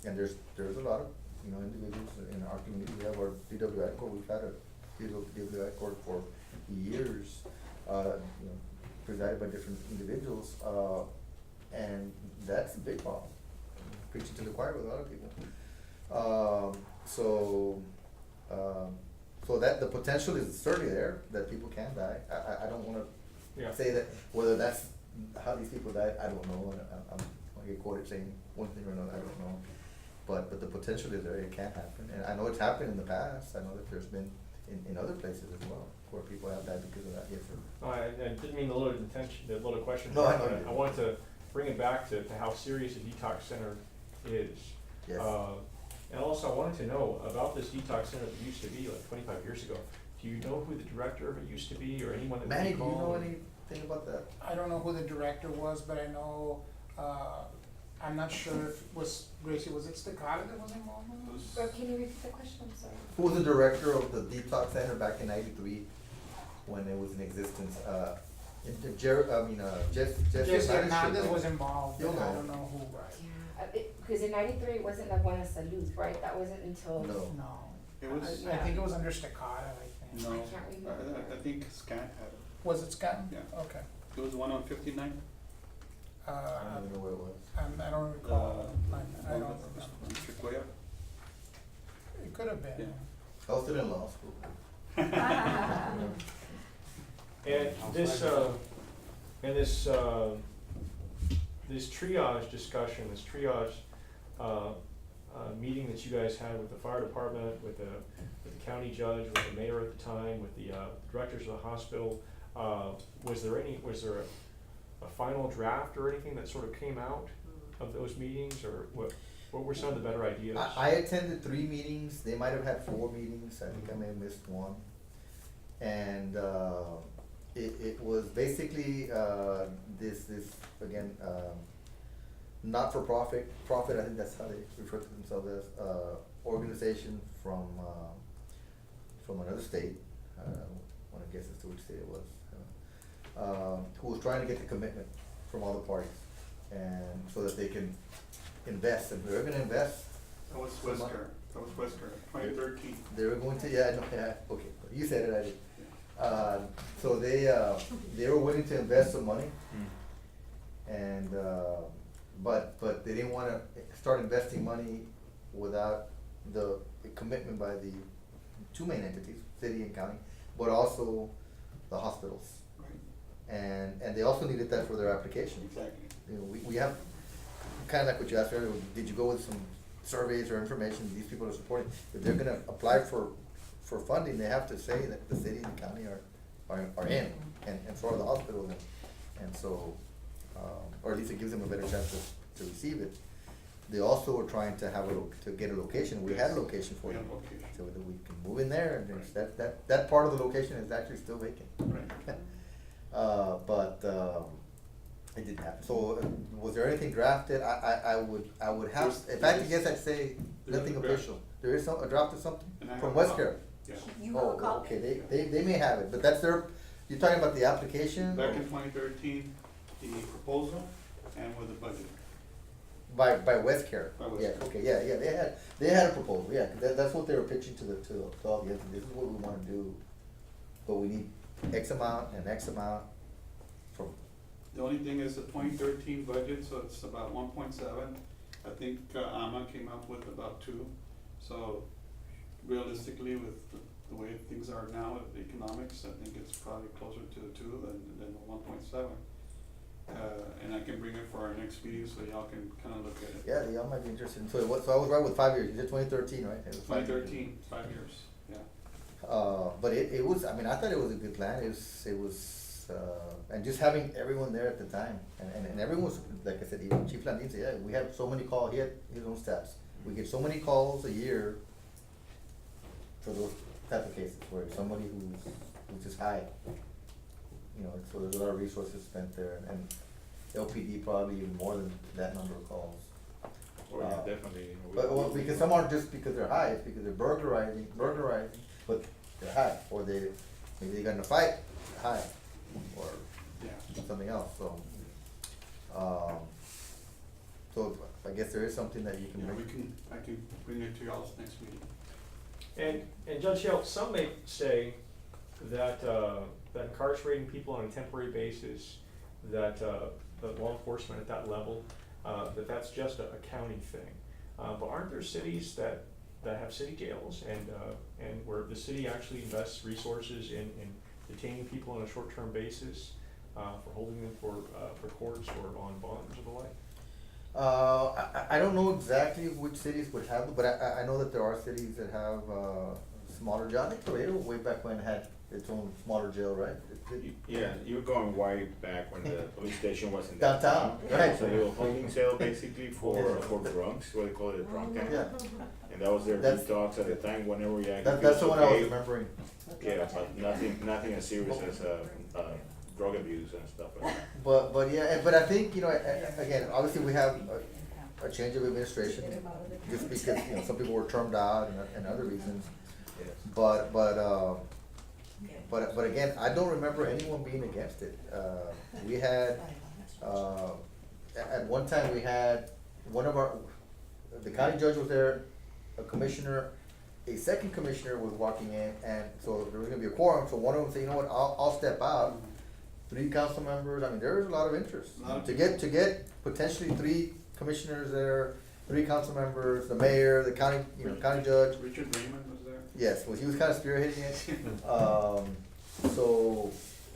Speaker 11: there's a lot of, you know, individuals in our community. We have our DWI court. We've had a DWI court for years, you know, presided by different individuals, and that's a big problem. Preaching to the choir with a lot of people. So that the potential is certainly there that people can die. I don't wanna say that whether that's how these people died, I don't know, and I'm gonna get quoted saying one thing or another, I don't know. But the potential is there, it can happen, and I know it's happened in the past, I know that there's been in other places as well, where people have died because of that, yes, sir.
Speaker 5: I didn't mean the loaded question.
Speaker 11: No, I know you did.
Speaker 5: I wanted to bring it back to how serious a detox center is.
Speaker 11: Yes.
Speaker 5: And also, I wanted to know about this detox center that used to be like 25 years ago. Do you know who the director of it used to be, or anyone that
Speaker 11: Manny,
Speaker 5: we
Speaker 11: do you
Speaker 5: call?
Speaker 11: know anything about that?
Speaker 3: I don't know who the director was, but I know, I'm not sure if it was, Gracie, was it Staccato that was involved in this?
Speaker 7: Can you repeat the question, I'm sorry?
Speaker 11: Who was the director of the detox center back in '93 when it was in existence?
Speaker 3: Jesse Hernandez was involved,
Speaker 11: You'll
Speaker 3: but I
Speaker 11: know.
Speaker 3: don't know who.
Speaker 13: Yeah, because in '93 it wasn't La Buena Salud, right? That wasn't until.
Speaker 11: No.
Speaker 3: No.
Speaker 14: It was,
Speaker 3: I think it was under Staccato, I think.
Speaker 14: no,
Speaker 13: I can't remember.
Speaker 14: I think Scan had it.
Speaker 3: Was it Scotty?
Speaker 14: Yeah.
Speaker 3: Okay.
Speaker 14: It was the one on 59.
Speaker 11: I don't even know where it was.
Speaker 3: I don't recall, I don't
Speaker 14: on
Speaker 3: remember.
Speaker 14: Sequoia.
Speaker 3: It could have been.
Speaker 14: Yeah.
Speaker 11: I was still in law school.
Speaker 5: And this triage discussion, this triage meeting that you guys had with the fire department, with the county judge, with the mayor at the time, with the directors of the hospital, was there a final draft or anything that sort of came out of those meetings, or what were some of the better ideas?
Speaker 11: I attended 3 meetings, they might have had 4 meetings, I think I may have missed one. And, it was basically, this, again, not-for-profit, I think that's how they refer to themselves as, organization from another state, I wanna guess as to which state it was, who was trying to get the commitment from all the parties, and so that they can invest, and they're gonna invest.
Speaker 14: That was Wesker, 2013.
Speaker 11: They were going to, okay, you said it, I did. So they were willing to invest some money, and, but they didn't wanna start investing money without the commitment by the 2 main entities, city and county, but also the hospitals.
Speaker 14: Right.
Speaker 11: And they also needed that for their application.
Speaker 14: Exactly.
Speaker 11: You know, we have, kinda like what you asked earlier, did you go with some surveys or information these people are supporting? If they're gonna apply for funding, they have to say that the city and the county are in, and so are the hospitals, and so, or at least it gives them a better chance to receive it. They also were trying to have to get a location. We had a location for
Speaker 14: We
Speaker 11: them,
Speaker 14: have location.
Speaker 11: so that we can move in there, and there's that part of the location is actually still vacant.
Speaker 14: Right.
Speaker 11: But it didn't happen. So was there anything drafted? I would have, if I had to guess, I'd say
Speaker 14: There's
Speaker 11: nothing
Speaker 14: a draft.
Speaker 11: official. There is a draft of something
Speaker 14: And I have
Speaker 11: from
Speaker 14: a
Speaker 11: West
Speaker 14: copy.
Speaker 11: Care?
Speaker 14: Yeah.
Speaker 8: You have a
Speaker 11: Oh,
Speaker 8: copy?
Speaker 11: okay, they may have it, but that's their, you're talking about the application?
Speaker 14: Back in 2013, the proposal and with the budget.
Speaker 11: By West Care?
Speaker 14: By West
Speaker 11: Yeah,
Speaker 14: Care.
Speaker 11: okay, yeah, they had a proposal, yeah, 'cause that's what they were pitching to all the entities, this is what we wanna do, but we need X amount and X amount from,
Speaker 14: The only thing is the 2013 budget, so it's about 1.7. I think AMA came up with about 2. So realistically, with the way things are now with the economics, I think it's probably closer to the 2 than the 1.7. And I can bring it for our next meeting so y'all can kind of look at it.
Speaker 11: yeah, y'all might be interested, so I was right with 5 years, you said 2013, right? It was 5 years.
Speaker 14: 2013, 5 years, yeah.
Speaker 11: But it was, I mean, I thought it was a good plan, it was, and just having everyone there at the time, and everyone was, like I said, even Chief Landin said, yeah, we have so many calls, he had his own stats. We get so many calls a year for those type of cases, where somebody who's just high, you know, so there's a lot of resources spent there, and LPD probably even more than that number of calls.
Speaker 1: Or yeah, definitely.
Speaker 11: But, well, because some aren't just because they're high, it's because they're burglarizing, but they're high, or maybe they got in a fight, high, or
Speaker 14: Yeah.
Speaker 11: something else, so. So I guess there is something that you can
Speaker 14: Yeah,
Speaker 11: bring.
Speaker 14: I can bring it to y'all's next meeting.
Speaker 5: And Judge Hill, some may say that, that incarcerating people on a temporary basis, that law enforcement at that level, that's just a county thing. But aren't there cities that have city jails and where the city actually invests resources in detaining people on a short-term basis, for holding them for courts or on bonds or the like?
Speaker 11: I don't know exactly which cities would have, but I know that there are cities that have, smaller jail. I think Laredo way back when had its own smaller jail, right?
Speaker 1: Yeah, you're going way back when the police station was in
Speaker 11: Downtown, right.
Speaker 1: So a little holding cell basically for drunks, what they call it, a drunk camp.
Speaker 11: Yeah,
Speaker 1: And that was their
Speaker 11: That's-
Speaker 1: detox at the time, whenever we actually.
Speaker 11: that's the one I was
Speaker 1: okay.
Speaker 11: remembering.
Speaker 1: Yeah, but nothing as serious as, drug abuse and stuff like that.
Speaker 11: But yeah, but I think, you know, again, obviously we have a change of administration, just because, you know, some people were termed out and other reasons.
Speaker 1: Yes.
Speaker 11: But again, I don't remember anyone being against it. We had, at one time, we had the county judge was there, a commissioner, a second commissioner was walking in, and so there was gonna be a quorum, so one of them said, you know what, I'll step out. 3 council members, I mean, there was a lot of interest. To get potentially 3 commissioners there, 3 council members, the mayor, the county, county judge.
Speaker 14: Richard Raymond was there.
Speaker 11: Yes, well, he was kind of spearheading it. So,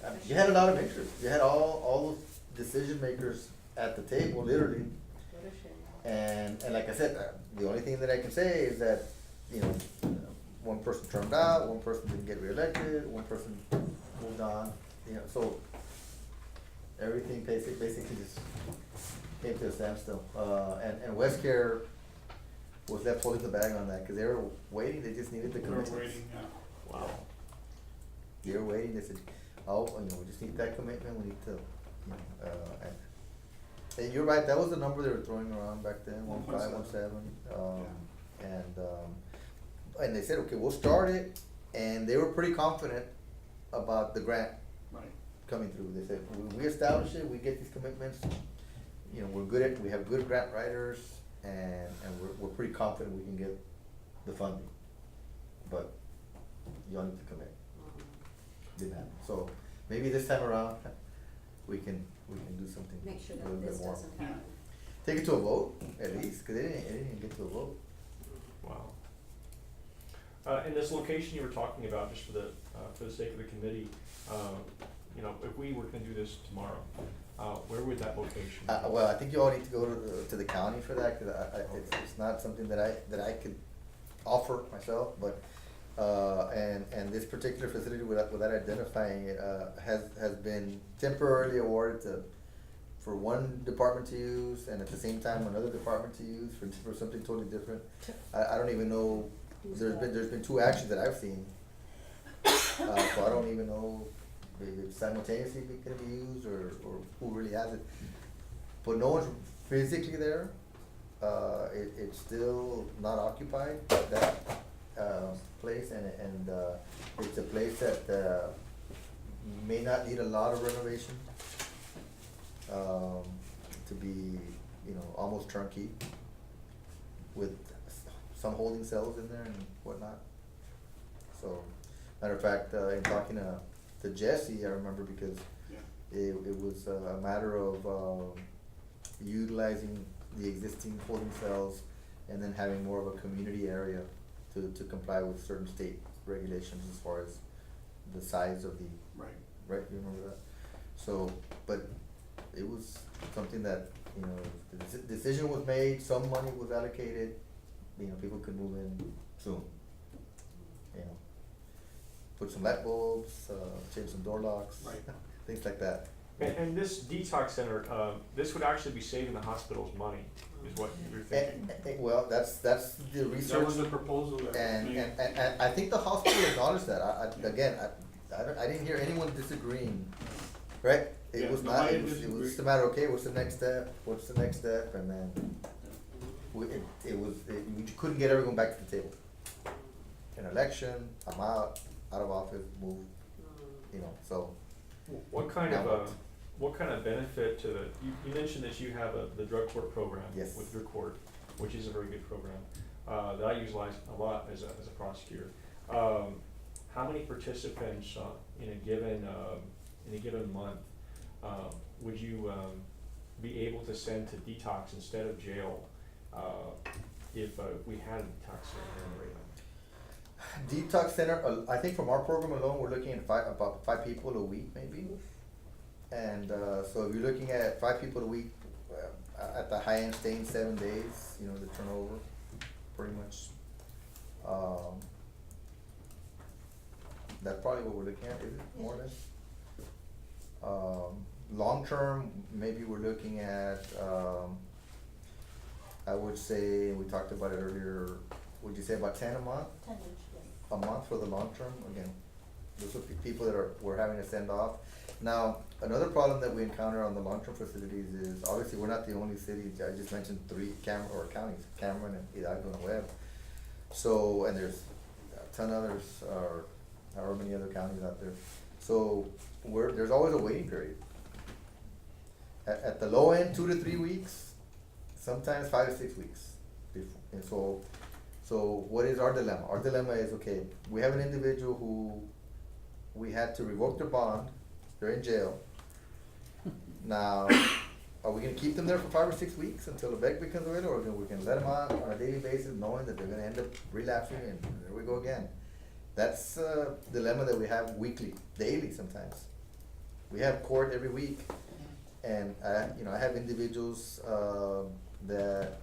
Speaker 11: I mean, you had a lot of interest. You had all those decision makers at the table, literally. And like I said, the only thing that I can say is that, you know, one person turned out, one person didn't get reelected, one person moved on, you know, so everything basically just came to a standstill. And West Care was left holding the bag on that, cause they were waiting, they just needed the
Speaker 14: We were
Speaker 11: commitments.
Speaker 14: waiting, yeah.
Speaker 1: Wow.
Speaker 11: They were waiting, they said, oh, you know, we just need that commitment, we need to, you know, and you're right, that was the number they were throwing around back then, 1.5, 1.7, and they said, okay, we'll start it, and they were pretty confident about the grant
Speaker 14: Right.
Speaker 11: coming through. They said, we establish it, we get these commitments, you know, we have good grant writers, and we're pretty confident we can get the funding. But y'all need to commit. Didn't happen. So maybe this time around, we can do something
Speaker 10: Make sure
Speaker 11: a
Speaker 10: that
Speaker 11: little bit
Speaker 10: this
Speaker 11: more.
Speaker 10: doesn't happen.
Speaker 11: Take it to a vote, at least, cause it didn't even get to a vote.
Speaker 5: Wow. And this location you were talking about, just for the sake of the committee, you know, if we were gonna do this tomorrow, where would that location be?
Speaker 11: Well, I think you all need to go to the county for that, cause it's not something that I could offer myself, but, and this particular facility, without identifying it, has been temporarily awarded for one department to use and at the same time another department to use for something totally different. I don't even know, there's been two actions that I've seen. So I don't even know if it's simultaneously gonna be used or who really has it. But no one's physically there. It's still not occupied, that, place, and it's a place that, may not need a lot of renovation. To be, you know, almost turnkey with some holding cells in there and whatnot. So, matter of fact, in talking to Jesse, I remember because it was a matter of, utilizing the existing holding cells and then having more of a community area to comply with certain state regulations as far as the size of the. Right, you remember that? So, but it was something that, you know, the decision was made, some money was allocated, you know, people could move in soon. You know, put some light bulbs, change some door locks, things like that.
Speaker 5: And this detox center, this would actually be saving the hospital's money, is what you're thinking?
Speaker 11: Well, that's the research.
Speaker 14: That was the proposal that was made.
Speaker 11: And I think the hospital acknowledged that, I didn't hear anyone disagreeing, right? It
Speaker 14: Yeah,
Speaker 11: was not,
Speaker 14: nobody
Speaker 11: it was
Speaker 14: disagreed.
Speaker 11: just a matter, okay, what's the next step, and then we couldn't get everyone back to the table. An election, I'm out of office, move, you know, so.
Speaker 5: What kind of benefit to the, you mentioned that you have the drug court program
Speaker 11: Yes.
Speaker 5: with your court, which is a very good program, that I utilize a lot as a prosecutor. How many participants, in a given month, would you, be able to send to detox instead of jail, if we had a detox center in the area?
Speaker 11: Detox center, I think from our program alone, we're looking at about 5 people a week maybe. And, so if you're looking at 5 people a week, at the high end, staying 7 days, you know, the turnover, pretty much. That's probably what we're looking at, is it, more or less? Long term, maybe we're looking at, I would say, we talked about it earlier, would you say about 10 a month?
Speaker 6: 10 each, yes.
Speaker 11: A month for the long term, again, those would be people that we're having to send off. Now, another problem that we encounter on the long-term facilities is, obviously, we're not the only city, I just mentioned 3 counties, Cameron and Hidalgo and Webb. So, and there's a ton others, or however many other counties out there. So, there's always a waiting period. At the low end, 2 to 3 weeks, sometimes 5 to 6 weeks. And so what is our dilemma? Our dilemma is, okay, we have an individual who we had to revoke their bond, they're in jail. Now, are we gonna keep them there for 5 or 6 weeks until the vet becomes available, or we can let them out on a daily basis knowing that they're gonna end up relapsing and there we go again? That's a dilemma that we have weekly, daily sometimes. We have court every week, and I have individuals, that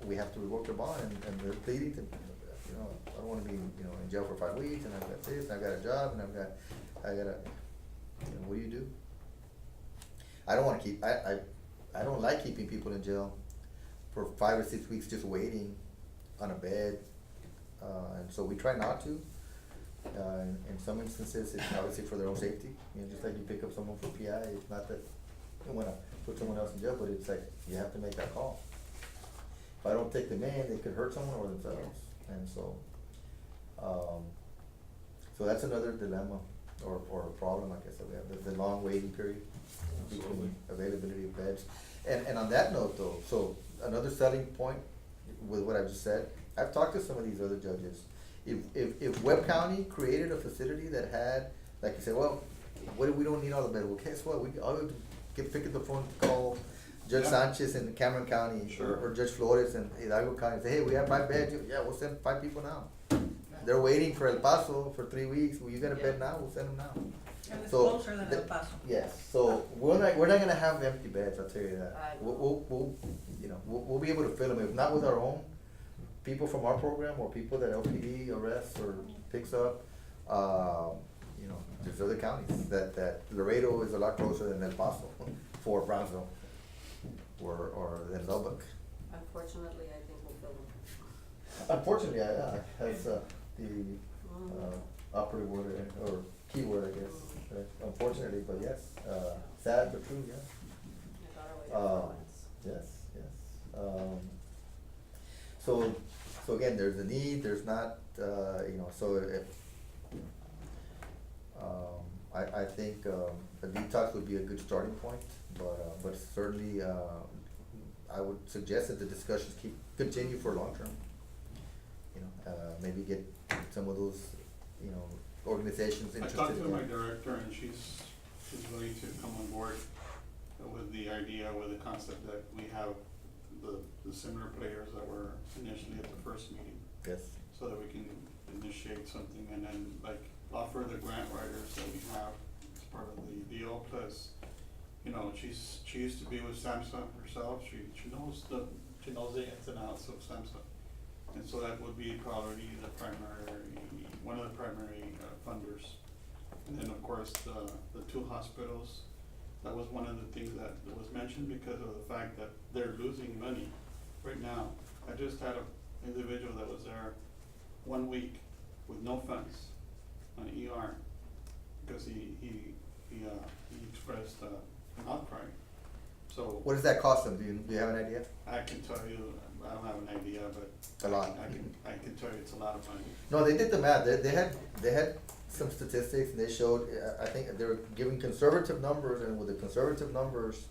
Speaker 11: we have to revoke their bond, and they're pleading to, I don't wanna be, in jail for 5 weeks, and I've got this, and I've got a job, and I gotta, what do you do? I don't wanna keep, I don't like keeping people in jail for 5 or 6 weeks just waiting on a bed, and so we try not to. In some instances, it's obviously for their own safety, just like you pick up someone for PI, it's not that you wanna put someone else in jail, but it's like, you have to make that call. If I don't take them in, they could hurt someone or themselves, and so, so that's another dilemma, or a problem, I guess, that we have, the long waiting period between availability of beds. And on that note though, so another selling point with what I just said, I've talked to some of these other judges. If Webb County created a facility that had, like you said, well, we don't need all the beds, well, guess what, all we have to pick up the phone, call Judge Sanchez in Cameron County, or Judge Flores in Hidalgo County, say, hey, we have 5 beds, yeah, we'll send 5 people now. They're waiting for El Paso for 3 weeks, well, you got a bed now, we'll send them now.
Speaker 9: And it's
Speaker 11: So,
Speaker 9: closer than El Paso.
Speaker 11: Yes, so we're not gonna have empty beds, I'll tell you that. We'll be able to fill them, if not with our own people from our program, or people that LPD arrests or picks up. There's other counties that Laredo is a lot closer than El Paso for Brownsville. or then Lubbock.
Speaker 10: Unfortunately, I think we'll fill them.
Speaker 11: Unfortunately, that's the operative word or key word, I guess. Unfortunately, but yes, sad but true, yeah.
Speaker 10: I got our way to Florence.
Speaker 11: Yes, yes. So again, there's a need, there's not, so if, I think, a detox would be a good starting point, but certainly, I would suggest that the discussions continue for long term. Maybe get some of those, organizations
Speaker 14: I
Speaker 11: interested.
Speaker 14: talked to
Speaker 11: in-
Speaker 14: my director and she's willing to come on board with the idea, with the concept that we have the similar players that were initially at the first meeting.
Speaker 11: Yes.
Speaker 14: So that we can initiate something and then like offer the grant writers that we have as part of the deal, plus, she used to be with Samsung herself, she knows the ins and outs of Samsung. And so that would be probably one of the primary funders. And then, of course, the two hospitals, that was one of the things that was mentioned because of the fact that they're losing money right now. I just had an individual that was there 1 week with no funds on ER because he expressed an outcry. So
Speaker 11: What does that cost them? Do you have an idea?
Speaker 14: I can tell you, I don't have an idea, but
Speaker 11: A lot.
Speaker 14: I can tell you it's a lot of money.
Speaker 11: No, they did the math. They had some statistics and they showed, I think they were giving conservative numbers, and with the conservative numbers,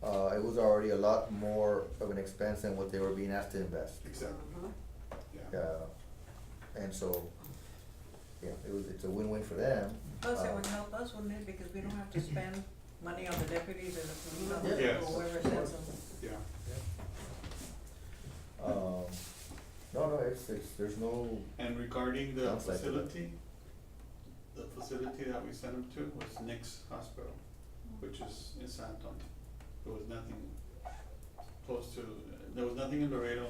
Speaker 11: it was already a lot more of an expense than what they were being asked to invest.
Speaker 14: Exactly,
Speaker 10: Mhm.
Speaker 14: yeah.
Speaker 11: And so, it's a win-win for them.
Speaker 9: Plus, it would help us, wouldn't it, because we don't have to spend money on the deputies or the police officers
Speaker 14: Yes.
Speaker 9: or whoever sends them.
Speaker 14: Yeah.
Speaker 11: No, there's no,
Speaker 14: And regarding the
Speaker 11: Downside to that.
Speaker 14: facility, the facility that we sent him to was Nick's Hospital, which is in San Antonio. There was nothing there was nothing in Laredo,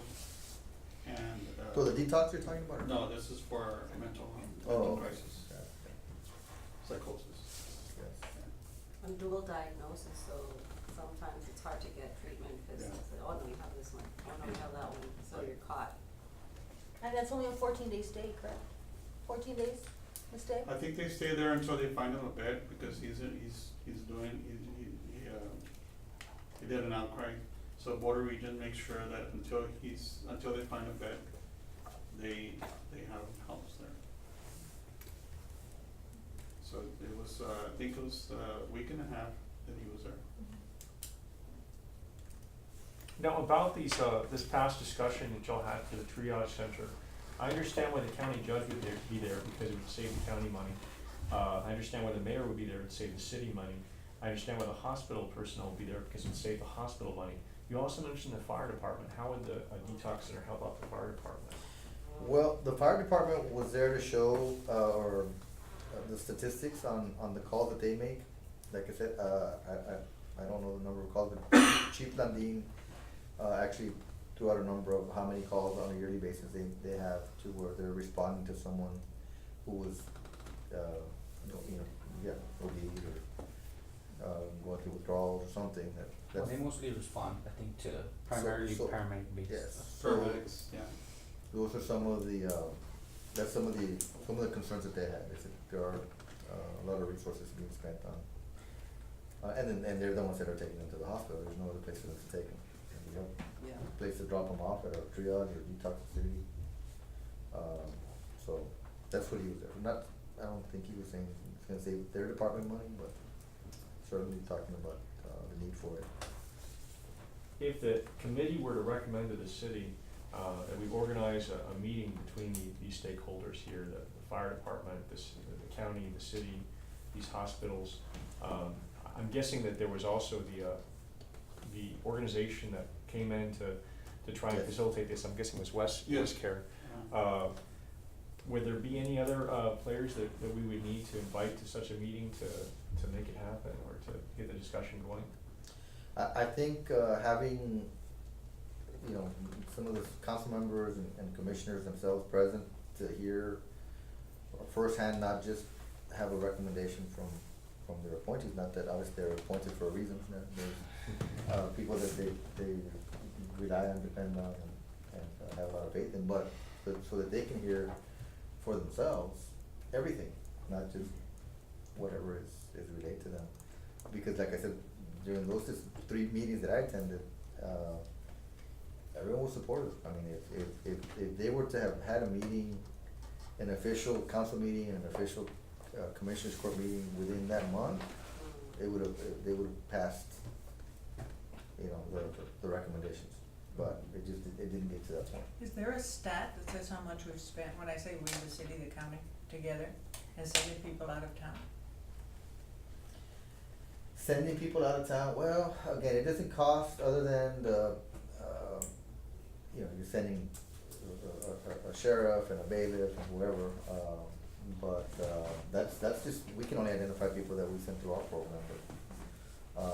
Speaker 14: and,
Speaker 11: so the detox you're talking about? or-
Speaker 14: no, this is for mental
Speaker 11: Oh,
Speaker 14: crisis,
Speaker 11: yeah,
Speaker 14: psychosis.
Speaker 11: yes.
Speaker 10: I'm dual diagnosis, so sometimes it's hard to get treatment because
Speaker 14: Yeah.
Speaker 10: they say, oh, no, you have this one, oh, no, you have that one, so you're caught.
Speaker 6: And that's only a 14-day stay, correct? 14 days to stay?
Speaker 14: I think they stay there until they find him a bed because he did an outcry. So Border Region makes sure that until they find a bed, they have house there. So it was, I think it was a week and a half that he was there.
Speaker 5: Now, about this past discussion that y'all had for the triage center, I understand why the county judge would be there because it would save the county money. I understand why the mayor would be there to save the city money. I understand why the hospital personnel would be there because it would save the hospital money. You also mentioned the fire department. How would the detox center help out the fire department?
Speaker 11: Well, the fire department was there to show, the statistics on the calls that they make. Like I said, I don't know the number of calls, but Chief Landine, actually threw out a number of how many calls on a yearly basis they have to where they're responding to someone who was, OD'd or, going through withdrawals or something
Speaker 4: Well,
Speaker 11: that's.
Speaker 4: they mostly respond, I think, to primarily
Speaker 11: so-
Speaker 4: paramedic based.
Speaker 11: Yes.
Speaker 14: Paramedics, yeah.
Speaker 11: Those are some of the, that's some of the concerns that they had, is that there are, a lot of resources being spent on. And they're the ones that are taking them to the hospital, there's no other place for them to take them. And we have
Speaker 10: Yeah.
Speaker 11: a place to drop them off at a triage or detox facility. So that's what he was there, I don't think he was saying it's gonna save their department money, but certainly talking about, the need for it.
Speaker 5: If the committee were to recommend to the city that we organize a meeting between these stakeholders here, the fire department, the county, the city, these hospitals, I'm guessing that there was also the organization that came in to try and
Speaker 11: Yes.
Speaker 5: facilitate this, I'm guessing was West
Speaker 14: Yes.
Speaker 5: Care.
Speaker 14: Yeah.
Speaker 5: Would there be any other players that we would need to invite to such a meeting to make it happen or to get the discussion going?
Speaker 11: I think, having, some of the council members and commissioners themselves present to hear firsthand, not just have a recommendation from from their appointees, not that obviously they're appointed for a reason, there's, people that they rely on, depend on, and have a lot of faith in, but, so that they can hear for themselves everything, not just whatever is relayed to them. Because like I said, during those just 3 meetings that I attended, everyone was supportive. I mean, if they were to have had a meeting, an official council meeting and an official commissioners court meeting within that month, they would have passed, you know, the recommendations. But it didn't get to that point.
Speaker 9: Is there a stat that says how much we've spent, when I say we, the city, the county, together, and sending people out of town?
Speaker 11: Sending people out of town, well, again, it doesn't cost other than the, you know, you're sending a sheriff and a bailiff and whoever, but, that's just, we can only identify people that we send through our program, but,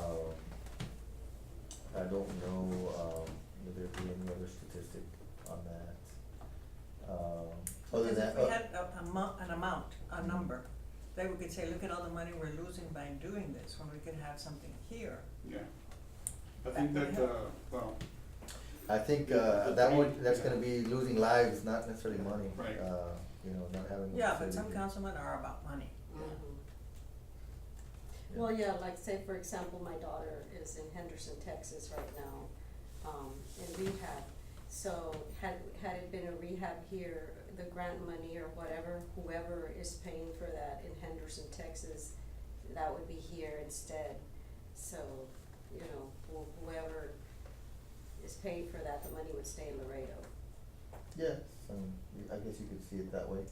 Speaker 11: I don't know, would there be any other statistic on that? Other
Speaker 9: Because
Speaker 11: than,
Speaker 9: if we had an amount, a number, then we could say, look at all the money we're losing by doing this, when we could have something here.
Speaker 14: Yeah. I think
Speaker 9: That
Speaker 14: that,
Speaker 9: would help.
Speaker 14: well,
Speaker 11: I think,
Speaker 14: The
Speaker 11: that
Speaker 14: three-
Speaker 11: one, that's gonna be losing lives, not necessarily money.
Speaker 14: Right.
Speaker 11: You know, not having. a
Speaker 9: Yeah, but some
Speaker 11: facility.
Speaker 9: councilmen are about money.
Speaker 11: Yeah.
Speaker 10: Well, yeah, like say for example, my daughter is in Henderson, Texas right now, in rehab. So had it been a rehab here, the grant money or whatever, whoever is paying for that in Henderson, Texas, that would be here instead. So, you know, whoever is paying for that, the money would stay in Laredo.
Speaker 11: Yes, I guess you could see it that way.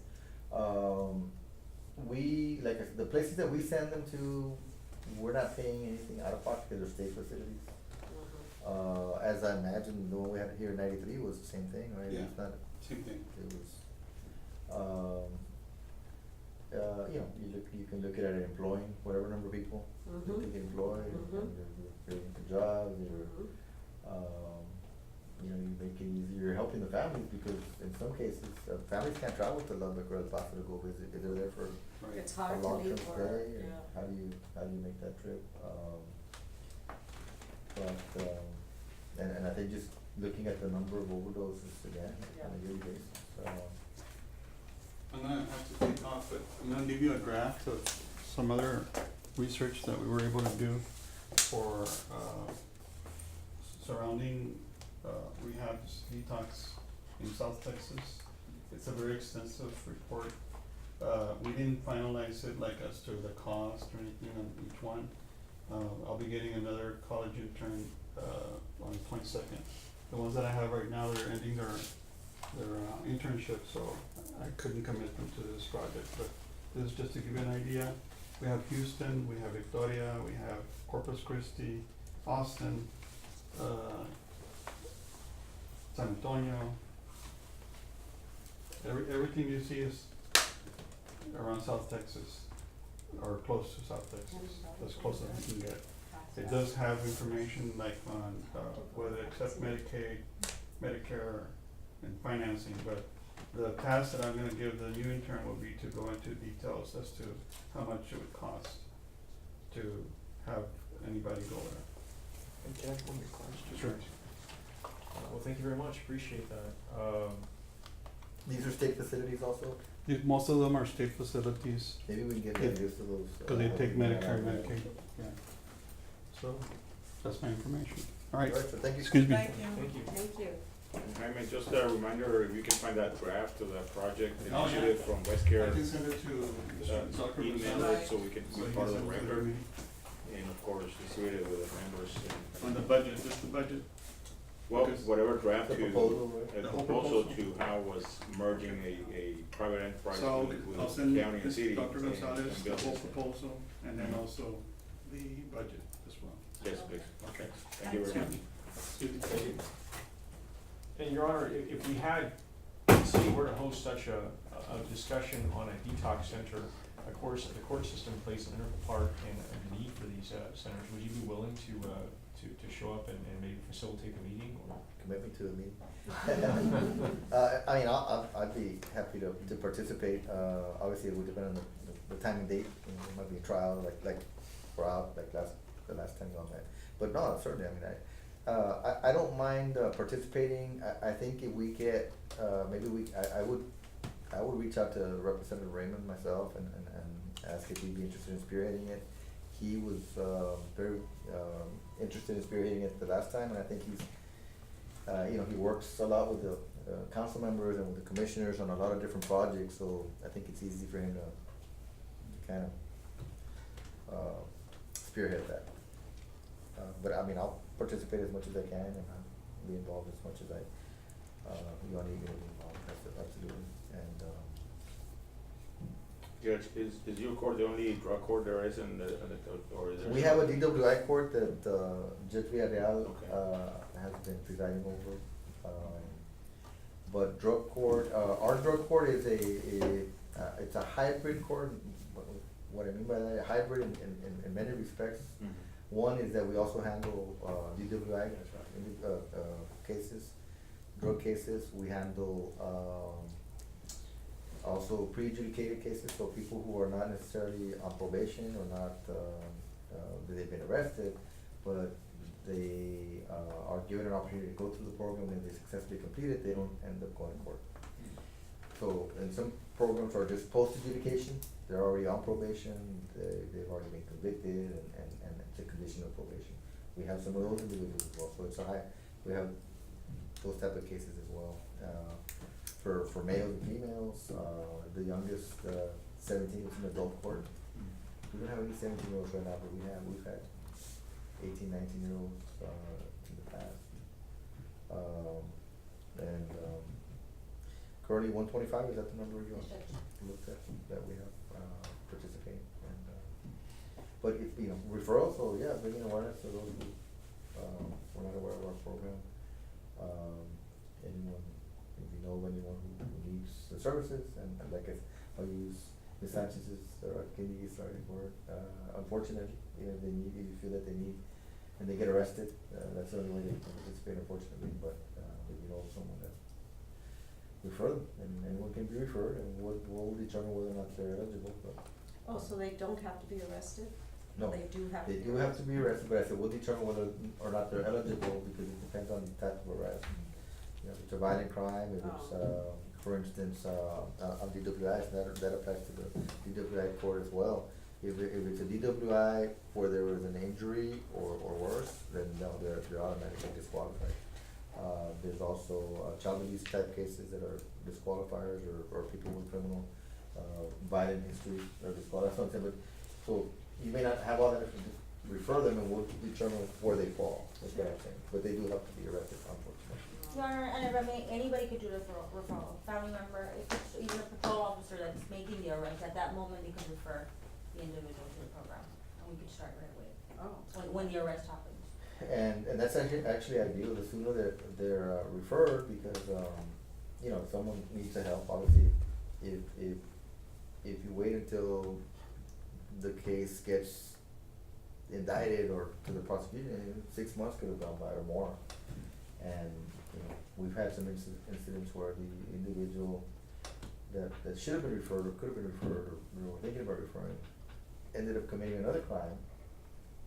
Speaker 11: We, like, I said, the places that we send them to, we're not paying anything out of pocket because they're state facilities. As I imagine, the one we had here in 93 was the same thing, right?
Speaker 14: Yeah.
Speaker 11: It's not,
Speaker 14: same thing.
Speaker 11: it was, you know, you can look at it employing whatever number of people that they can employ, and you're creating the jobs, you're, you know, you make it easier, you're helping the families, because in some cases, families can't travel to Lubbock or El Paso to go visit, because they're there for
Speaker 14: Right.
Speaker 10: It's
Speaker 11: a
Speaker 10: hard to
Speaker 11: long-term
Speaker 10: leave work,
Speaker 11: stay, and
Speaker 10: yeah.
Speaker 11: how do you make that trip? But, and I think just looking at the number of overdoses again,
Speaker 10: Yeah.
Speaker 11: on a yearly basis,
Speaker 14: I'm gonna have to take off, but I'm gonna give you a draft of some other research that we were able to do for, surrounding, rehabs, detox in South Texas. It's a very extensive report. We didn't finalize it like as to the cost or anything on each one. I'll be getting another college intern, on the 22nd. The ones that I have right now, they're ending their internship, so I couldn't commit them to this project, but this is just to give you an idea. We have Houston, we have Victoria, we have Corpus Christi, Austin, San Antonio. Everything you see is around South Texas, or close to South Texas, as close as we can get. It does have information like on, whether it accepts Medicaid, Medicare, and financing, but the task that I'm gonna give the new intern will be to go into details as to how much it would cost to have anybody go there.
Speaker 5: And can I have one more question?
Speaker 14: Sure.
Speaker 5: Well, thank you very much, appreciate that.
Speaker 11: these are state facilities also,
Speaker 14: Most of them are state facilities,
Speaker 11: maybe we can get
Speaker 14: Yeah.
Speaker 11: a list of those.
Speaker 14: cause they take Medicare and
Speaker 11: yeah.
Speaker 14: Medicaid, yeah. So, that's my information. All right,
Speaker 11: Alright, so thank you.
Speaker 14: excuse me.
Speaker 9: Thank you.
Speaker 5: Thank you.
Speaker 9: Thank you.
Speaker 1: Jaime, just a reminder, if you can find that draft of that project,
Speaker 14: Oh, yeah.
Speaker 1: initiative from West
Speaker 14: I
Speaker 1: Care,
Speaker 14: can send it to Dr.
Speaker 1: email
Speaker 14: Gonzalez.
Speaker 1: it so we can
Speaker 14: So
Speaker 1: be
Speaker 14: he
Speaker 1: part of
Speaker 14: can
Speaker 1: the
Speaker 14: send it to
Speaker 1: record,
Speaker 14: me.
Speaker 1: and of course, distribute it with the members and.
Speaker 14: On the budget, just the budget.
Speaker 1: Well,
Speaker 14: Because
Speaker 1: whatever draft
Speaker 11: The
Speaker 1: to,
Speaker 11: proposal, right?
Speaker 1: a
Speaker 14: The whole
Speaker 1: proposal
Speaker 14: proposal.
Speaker 1: to how was merging a private enterprise
Speaker 14: So
Speaker 1: with
Speaker 14: I'll
Speaker 1: the
Speaker 14: send
Speaker 1: county and
Speaker 14: this
Speaker 1: city.
Speaker 14: Dr.
Speaker 1: and-
Speaker 14: Gonzalez
Speaker 1: and
Speaker 14: the
Speaker 1: build
Speaker 14: whole
Speaker 1: this.
Speaker 14: proposal, and then also the budget as well.
Speaker 1: Yes, please, okay, thank you very much.
Speaker 14: Excuse me.
Speaker 5: Thank you. And Your Honor, if we had, city were to host such a discussion on a detox center, of course, the court system plays an integral part in a need for these centers, would you be willing to to show up and maybe facilitate the meeting, or?
Speaker 11: Commitment to the meeting. I mean, I'd be happy to participate, obviously it would depend on the time and date, you know, it might be a trial, like we're out, like the last time on that. But no, certainly, I mean, I don't mind participating. I think if we get, maybe I would reach out to Representative Raymond myself and ask if he'd be interested in spearheading it. He was very interested in spearheading it the last time, and I think he's, you know, he works a lot with the council members and with the commissioners on a lot of different projects, so I think it's easy for him to kind of spearhead that. But I mean, I'll participate as much as I can, and I'll be involved as much as you all need me to be involved, absolutely, and,
Speaker 1: Judge, is your court the only drug court there is in the, or is there?
Speaker 11: we have a DWI court that, Judge Villarreal,
Speaker 1: Okay.
Speaker 11: has been presiding over. But drug court, our drug court is it's a hybrid court. What I mean by that, hybrid in many respects.
Speaker 1: Mhm.
Speaker 11: One is that we also handle, DWI, cases, drug cases. We handle, also pre-adjudicated cases, so people who are not necessarily on probation or not, they've been arrested, but they, are given an opportunity to go through the program, and they successfully complete it, they don't end up going to court. So, and some programs are just post-adjudication, they're already on probation, they've already been convicted, and it's a condition of probation. We have some of those individuals as well, so it's we have those type of cases as well. For males and females, the youngest, 17 is an adult court. We don't have any 17-year-olds right now, but we've had 18, 19-year-olds, in the past. Currently 125, is that the number you looked at, that we have, participating, and, but if, you know, referrals, so yeah, bringing awareness to those who, were not aware of our program. Anyone, if you know anyone who needs the services, and like I'll use Ms. Sanchez's, Kennedy starting word, unfortunately, you know, if you feel that they need, and they get arrested, that's the only way they can participate, unfortunately, but, if you know someone that, refer them, and anyone can be referred, and we'll determine whether or not they're eligible, but.
Speaker 10: Oh, so they don't have to be arrested?
Speaker 11: No,
Speaker 10: They do have to
Speaker 11: they
Speaker 10: be
Speaker 11: do have to
Speaker 10: arrested.
Speaker 11: be arrested, but I said, we'll determine whether or not they're eligible, because it depends on the type of arrest. You know, if it's a violent crime, if it's,
Speaker 10: Oh.
Speaker 11: for instance, on DWIs, that applies to the DWI court as well. If it's a DWI where there was an injury or worse, then no, they're automatically disqualified. There's also, child abuse type cases that are disqualifiers, or people with criminal, violent history are disqualified, something, but, so you may not have all that, refer them and we'll determine where they fall, that's what I'm saying, but they do have to be arrested, unfortunately.
Speaker 6: Your Honor, and if I may, anybody could do the referral, family member, if it's even a patrol officer that's making the arrest, at that moment they could refer the individual to the program, and we could start right away,
Speaker 10: Oh.
Speaker 6: when the arrest happens.
Speaker 11: And that's actually ideal, the sooner they're referred, because, you know, someone needs the help, obviously, if you wait until the case gets indicted or to the prosecution, 6 months could have gone by or more. And, you know, we've had some incidents where the individual that should have been referred, or could have been referred, or we were thinking about referring, ended up committing another crime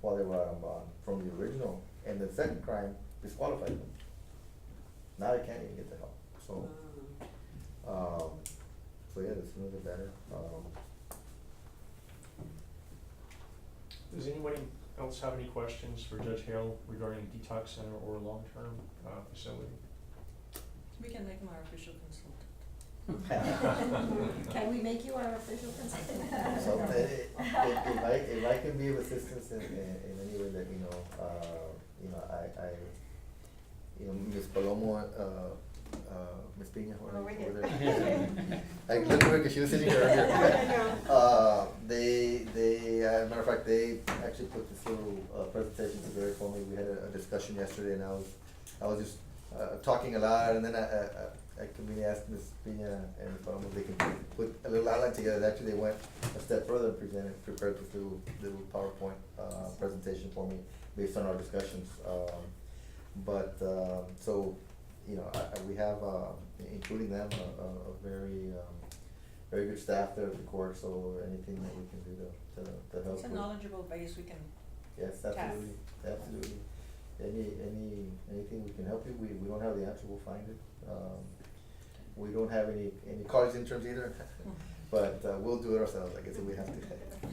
Speaker 11: while they were out on bond from the original, and the second crime disqualified them. Now they can't even get the help, so, so yeah, the sooner the better.
Speaker 5: Does anybody else have any questions for Judge Hale regarding detox center or long-term, facility?
Speaker 10: We can make him our official consultant. Can we make you our official consultant?
Speaker 11: So, if I can be of assistance in any way that, I Ms. Palomo, Ms. Pina, over there. I couldn't remember because she was sitting here earlier. They, as a matter of fact, they actually put this little, presentation together for me. We had a discussion yesterday, and I was just, talking a lot, and then I conveniently asked Ms. Pina and Ms. Palomo if they can put a little outline together. Actually, they went a step further and prepared this little PowerPoint, presentation for me based on our discussions. So, you know, we have, including them, a very, very good staff there at the court, so anything that we can do to help
Speaker 9: It's a
Speaker 11: with-
Speaker 9: knowledgeable base we can,
Speaker 11: Yes,
Speaker 9: task.
Speaker 11: absolutely. Anything we can help you, we don't have the answer, we'll find it. We don't have any college interns either, but, we'll do it ourselves, I guess, if we have to.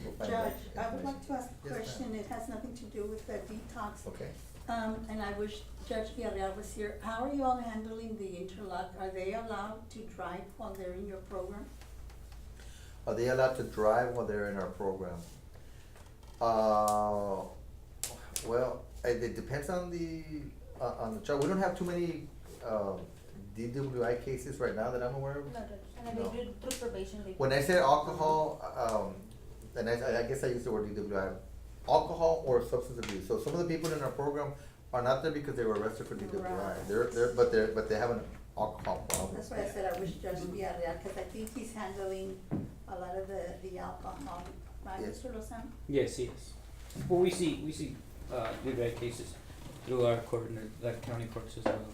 Speaker 11: We'll find out.
Speaker 15: Judge, I would like to ask a
Speaker 11: Yes,
Speaker 15: question,
Speaker 11: ma'am.
Speaker 15: it has nothing to do with the detox.
Speaker 11: Okay.
Speaker 15: And I wish Judge Villarreal was here, how are you all handling the interlock? Are they allowed to drive while they're in your program?
Speaker 11: Are they allowed to drive while they're in our program? Well, it depends on the child. We don't have too many, DWI cases right now that I'm aware of.
Speaker 6: No, Judge, and then
Speaker 11: No.
Speaker 6: they do through probation, they.
Speaker 11: When I say alcohol, and I guess I use the word DWI, alcohol or substance abuse. So some of the people in our program are not there because they were arrested for DWI.
Speaker 15: Right.
Speaker 11: But they have an alcohol problem.
Speaker 15: That's why I said I wish Judge Villarreal, cause I think he's handling a lot of the alcohol, right,
Speaker 11: Yes.
Speaker 15: Mr. Lozano?
Speaker 4: Yes, yes. Well, we see DWI cases through our court and the county courts as well.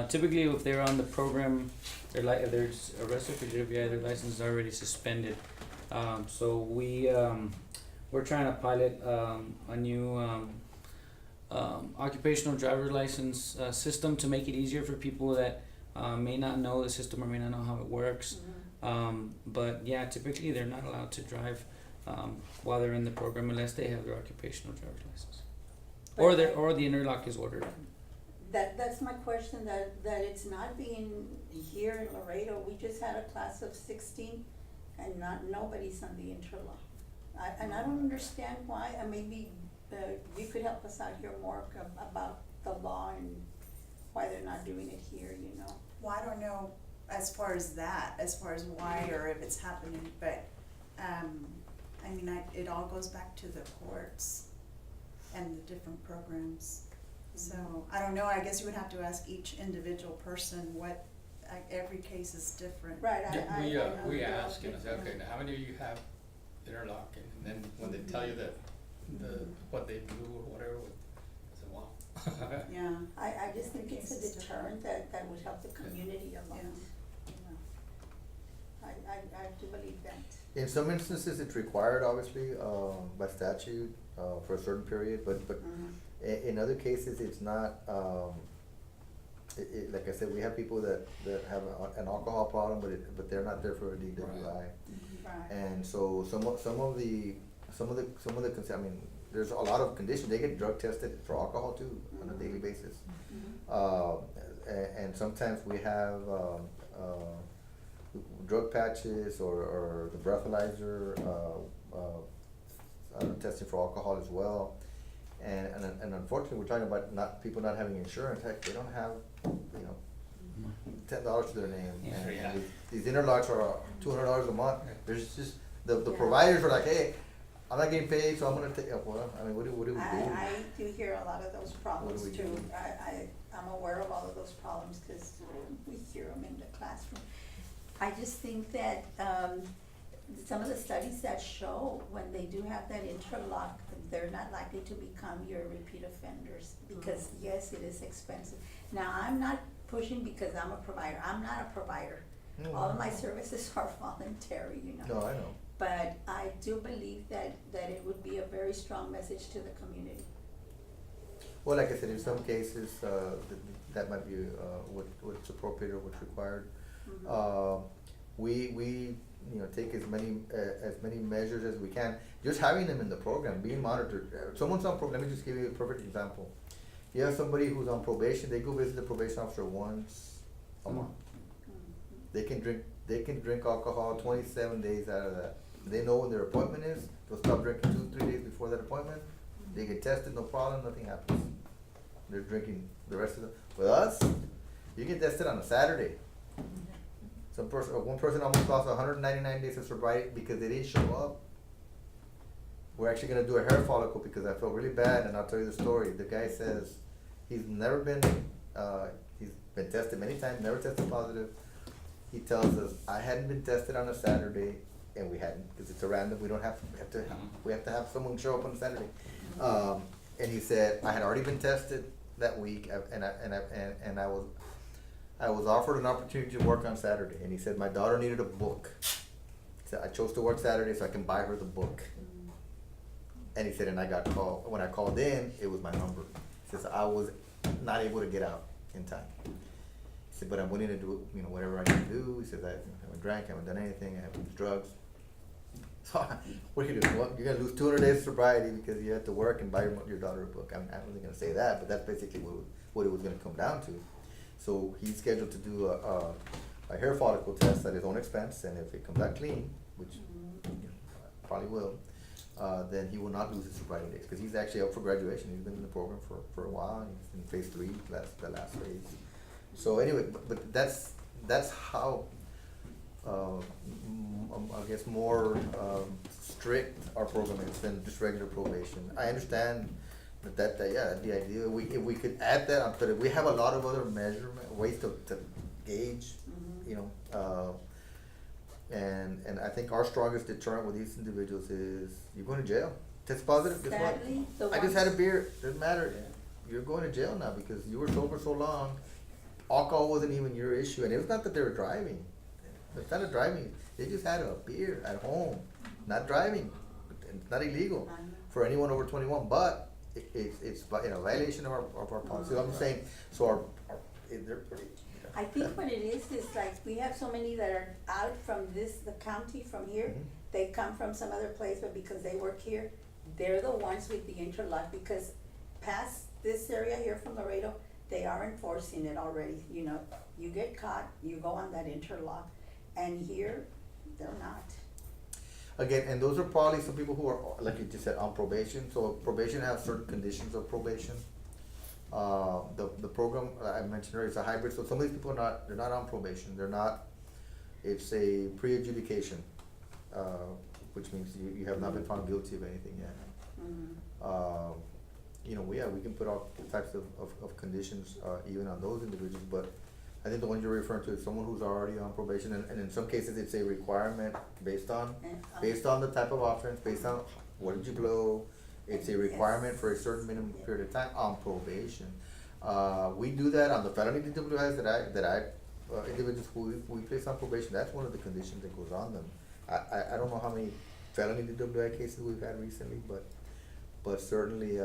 Speaker 4: Typically, if they're on the program, if they're arrested for DWI, their license is already suspended. So we're trying to pilot a new occupational driver license system to make it easier for people that may not know the system or may not know how it works. But yeah, typically they're not allowed to drive while they're in the program unless they have their occupational driver's license, or the interlock is ordered.
Speaker 15: That's my question, that it's not being here in Laredo, we just had a class of 16 and nobody's on the interlock. And I don't understand why, and maybe, you could help us out here more about the law and why they're not doing it here, you know?
Speaker 16: Well, I don't know as far as why or if it's happening, but, I mean, it all goes back to the courts and the different programs. So, I don't know, I guess you would have to ask each individual person what, every case is different.
Speaker 15: Right,
Speaker 17: We ask, and I say, okay, now how many of you have interlock? And then when they tell you that, what they do or whatever, I say, wow.
Speaker 16: Yeah.
Speaker 15: I just think it's a deterrent that would help the community a lot,
Speaker 16: Yeah.
Speaker 15: you know? I do believe that.
Speaker 11: In some instances, it's required, obviously, by statute, for a certain period, but in other cases, it's not, like I said, we have people that have an alcohol problem, but they're not there for a DWI.
Speaker 15: Right.
Speaker 11: And so some of the, I mean, there's a lot of conditions, they get drug tested for alcohol too, on a daily basis. And sometimes we have, drug patches or the breathalyzer, testing for alcohol as well. And unfortunately, we're talking about people not having insurance, heck, they don't have, you know, $10 to their name.
Speaker 4: Yeah.
Speaker 11: And these interlocks are $200 a month. There's just, the providers are like, hey, I'm not getting paid, so I'm gonna take, well, I mean, what do we do?
Speaker 15: I do hear a lot of those problems
Speaker 11: What do we
Speaker 15: too.
Speaker 11: do?
Speaker 15: I'm aware of all of those problems because we hear them in the classroom. I just think that, some of the studies that show when they do have that interlock, they're not likely to become your repeat offenders because yes, it is expensive. Now, I'm not pushing because I'm a provider. I'm not a provider.
Speaker 11: No,
Speaker 15: All of
Speaker 11: I
Speaker 15: my
Speaker 11: know.
Speaker 15: services are voluntary, you know.
Speaker 11: No, I know.
Speaker 15: But I do believe that it would be a very strong message to the community.
Speaker 11: Well, like I said, in some cases, that might be, what's appropriate or what's required. We you know, take as many measures as we can. Just having them in the program, being monitored. Someone's on let me just give you a perfect example. You have somebody who's on probation, they go visit the probation officer once a month. They can drink alcohol 27 days out of that. They know when their appointment is, they'll stop drinking 2-3 days before that appointment. They get tested, no problem, nothing happens. They're drinking the rest of the, with us, you get tested on a Saturday. One person almost lost 199 days of sobriety because they didn't show up. We're actually gonna do a hair follicle because I felt really bad, and I'll tell you the story. The guy says he's been tested many times, never tested positive. He tells us, I hadn't been tested on a Saturday, and we hadn't, because it's a random, we have to have someone show up on Saturday. And he said, I had already been tested that week, and I was offered an opportunity to work on Saturday, and he said, my daughter needed a book. He said, I chose to work Saturday so I can buy her the book. And he said, and I got called, when I called in, it was my number. He says, I was not able to get out in time. He said, but I'm willing to do, whatever I need to do. He says, I haven't drank, I haven't done anything, I haven't used drugs. So, what are you doing? Well, you're gonna lose 200 days of sobriety because you had to work and buy your daughter a book. I mean, I wasn't gonna say that, but that's basically what it was gonna come down to. So he's scheduled to do a hair follicle test at his own expense, and if it comes out clean, which probably will, then he will not lose his sobriety days, because he's actually up for graduation. He's been in the program for a while, and he's in phase 3, that's the last phase. So anyway, but that's how, I guess more strict our program is than just regular probation. I understand that the idea, if we could add that, but we have a lot of other ways to gauge, and I think our strongest deterrent with these individuals is, you're going to jail. Test positive, guess what?
Speaker 15: Sadly,
Speaker 11: I just had a beer, doesn't matter. You're going to jail now because you were sober so long. Alcohol wasn't even your issue, and it was not that they were driving. It's not a driving, they just had a beer at home, not driving. It's not illegal for anyone over 21, but it's in a violation of our policy. So I'm saying, so they're pretty.
Speaker 15: I think what it is like, we have so many that are out from the county from here.
Speaker 11: Mhm.
Speaker 15: They come from some other place, but because they work here, they're the ones with the interlock, because past this area here from Laredo, they are enforcing it already, you get caught, you go on that interlock, and here, they're not.
Speaker 11: Again, and those are probably some people who are, like you just said, on probation. So probation has certain conditions of probation. The program I mentioned earlier is a hybrid, so some of these people they're not on probation, it's a pre-adjudication, which means you have not been found guilty of anything yet. We can put all types of conditions, even on those individuals, but I think the one you're referring to is someone who's already on probation, and in some cases, it's a requirement based on the type of offense, based on what did you blow. It's a requirement for a certain minimum period of time on probation. We do that on the felony DWIs individuals who we place on probation. That's one of the conditions that goes on them. I don't know how many felony DWI cases we've had recently, but certainly,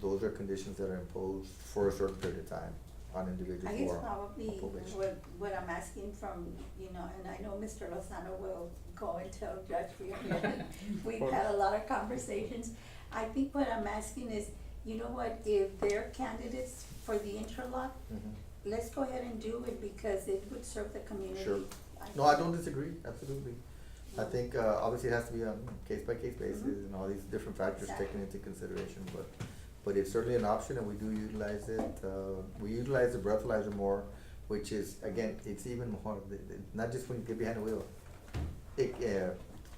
Speaker 11: those are conditions that are imposed for a certain period of time on individuals
Speaker 15: I
Speaker 11: who
Speaker 15: guess
Speaker 11: are
Speaker 15: probably
Speaker 11: on probation.
Speaker 15: what I'm asking from, and I know Mr. Lozano will go and tell Judge Friedman, we've had a lot of conversations. I think what I'm asking is, if they're candidates for the interlock, let's go ahead and do it, because it would serve the community.
Speaker 11: Sure. No, I don't disagree, absolutely. I think, obviously it has to be on case-by-case basis and all these different factors taken into consideration, but it's certainly an option, and we do utilize it. We utilize the breathalyzer more, which is, again, it's even more, not just when you get behind the wheel.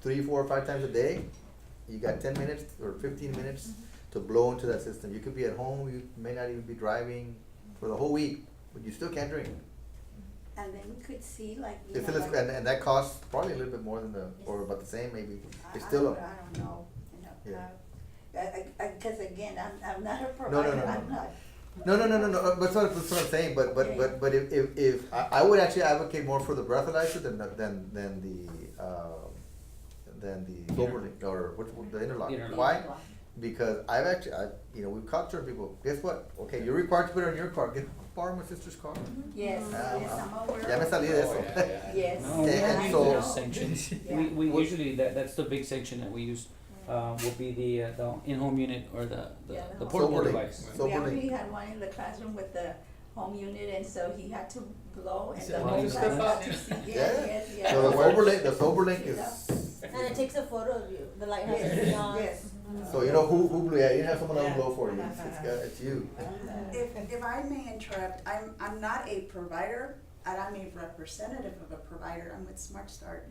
Speaker 11: 3, 4, 5 times a day, you got 10 minutes or 15 minutes to blow into that system. You could be at home, you may not even be driving for the whole week, but you still can't drink.
Speaker 15: And then we could see
Speaker 11: And that costs probably a little bit more than or about the same maybe. It's still
Speaker 15: I don't know,
Speaker 11: Yeah.
Speaker 15: cause again, I'm not a provider, I'm not.
Speaker 11: No. That's what I'm saying. But if I would actually advocate more for the breathalyzer than the sober link or the interlock. Why? Because we've caught certain people. Guess what? Okay, you're required to put it on your car. Borrow my sister's car.
Speaker 15: Yes, I'm aware.
Speaker 11: Ya me salí de eso.
Speaker 15: Yes.
Speaker 4: No, we
Speaker 11: And
Speaker 4: use
Speaker 11: so-
Speaker 4: that sanctions. We usually, that's the big sanction that we use, will be the in-home unit or the portable
Speaker 11: Sober link.
Speaker 4: device.
Speaker 15: We
Speaker 11: Sober
Speaker 15: actually
Speaker 11: link.
Speaker 15: had one in the classroom with the home unit, and so he had to blow, and
Speaker 17: Is
Speaker 15: the
Speaker 17: it
Speaker 15: whole
Speaker 17: home
Speaker 15: class
Speaker 17: step
Speaker 15: had to
Speaker 17: up?
Speaker 15: see.
Speaker 11: Yeah.
Speaker 15: Yes.
Speaker 11: So the sober link is.
Speaker 6: And it takes a photo of you, the light has to be on.
Speaker 15: Yes.
Speaker 11: So who blew? Yeah, you didn't have someone else blow for you. It's you.
Speaker 16: If I may interrupt, I'm not a provider, and I'm a representative of a provider, I'm with Smart Start.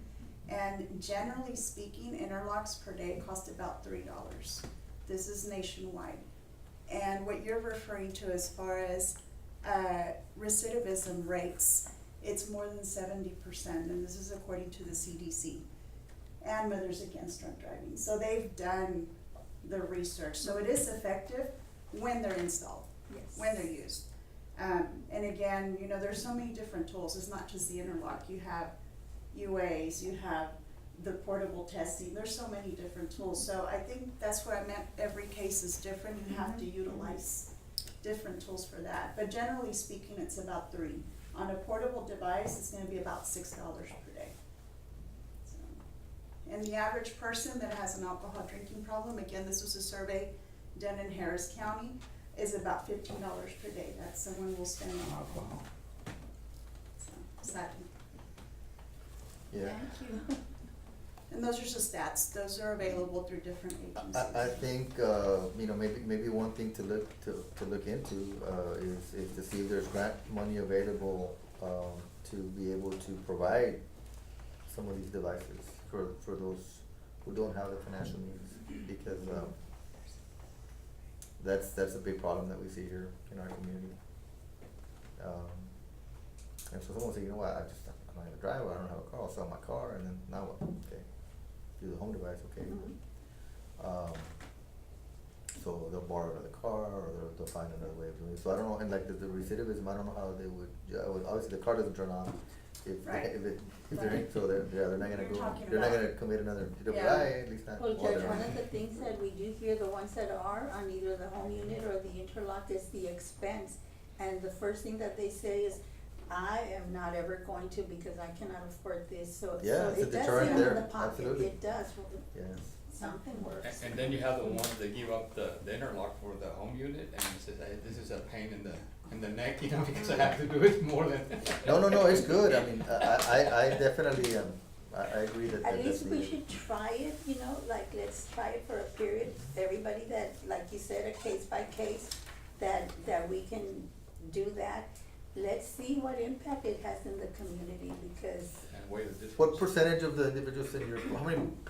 Speaker 16: And generally speaking, interlocks per day cost about $3. This is nationwide. And what you're referring to as far as recidivism rates, it's more than 70%, and this is according to the CDC and Mothers Against Drunk Driving. So they've done, the research. So it is effective when they're installed,
Speaker 15: Yes.
Speaker 16: when they're used. And again, you know, there's so many different tools. It's not just the interlock. You have UAs, you have the portable testing. There's so many different tools. So I think that's what I meant. Every case is different. You have to utilize different tools for that. But generally speaking, it's about 3. On a portable device, it's gonna be about $6 per day. So, and the average person that has an alcohol drinking problem, again, this was a survey done in Harris County, is about $15 per day. That's someone will spend on alcohol. So, sadly.
Speaker 11: Yeah.
Speaker 15: Thank you.
Speaker 16: And those are just stats. Those are available through different agencies.
Speaker 11: I think, you know, maybe one thing to look into, is to see if there's grant money available, to be able to provide some of these devices for those who don't have the financial means, because, that's a big problem that we see here in our community. And so someone say, you know what, I'm not gonna drive, I don't have a car, I'll sell my car, and then now what? Okay, do the home device, okay. So they'll borrow another car, or they'll find another way of doing it. So I don't know, and like the recidivism, I don't know how they would, obviously the car doesn't turn on if
Speaker 16: Right.
Speaker 11: if they're in, so they're not gonna
Speaker 16: You're
Speaker 11: go,
Speaker 16: talking
Speaker 11: they're not
Speaker 16: about-
Speaker 11: gonna commit another DWI,
Speaker 16: Yeah.
Speaker 11: at least not
Speaker 15: Well,
Speaker 11: while
Speaker 15: Judge,
Speaker 11: they're
Speaker 15: one
Speaker 11: on.
Speaker 15: of the things that we do hear, the ones that are on either the home unit or the interlock, is the expense. And the first thing that they say is, I am not ever going to because I cannot afford this, so
Speaker 11: Yeah, it's a
Speaker 15: it does
Speaker 11: deterrent
Speaker 15: hit them in
Speaker 11: there,
Speaker 15: the pocket,
Speaker 11: absolutely.
Speaker 15: it does,
Speaker 11: Yes.
Speaker 15: something works.
Speaker 17: And then you have the ones that give up the interlock for the home unit and it says, hey, this is a pain in the neck, you know, because I have to do it more than.
Speaker 11: No, it's good, I mean, I definitely, I agree that
Speaker 15: At
Speaker 11: that's
Speaker 15: least we
Speaker 11: needed.
Speaker 15: should try it, you know, like, let's try it for a period, everybody that, like you said, a case by case, that we can do that. Let's see what impact it has in the community, because
Speaker 17: And weigh the difference.
Speaker 11: What percentage of the individuals in your,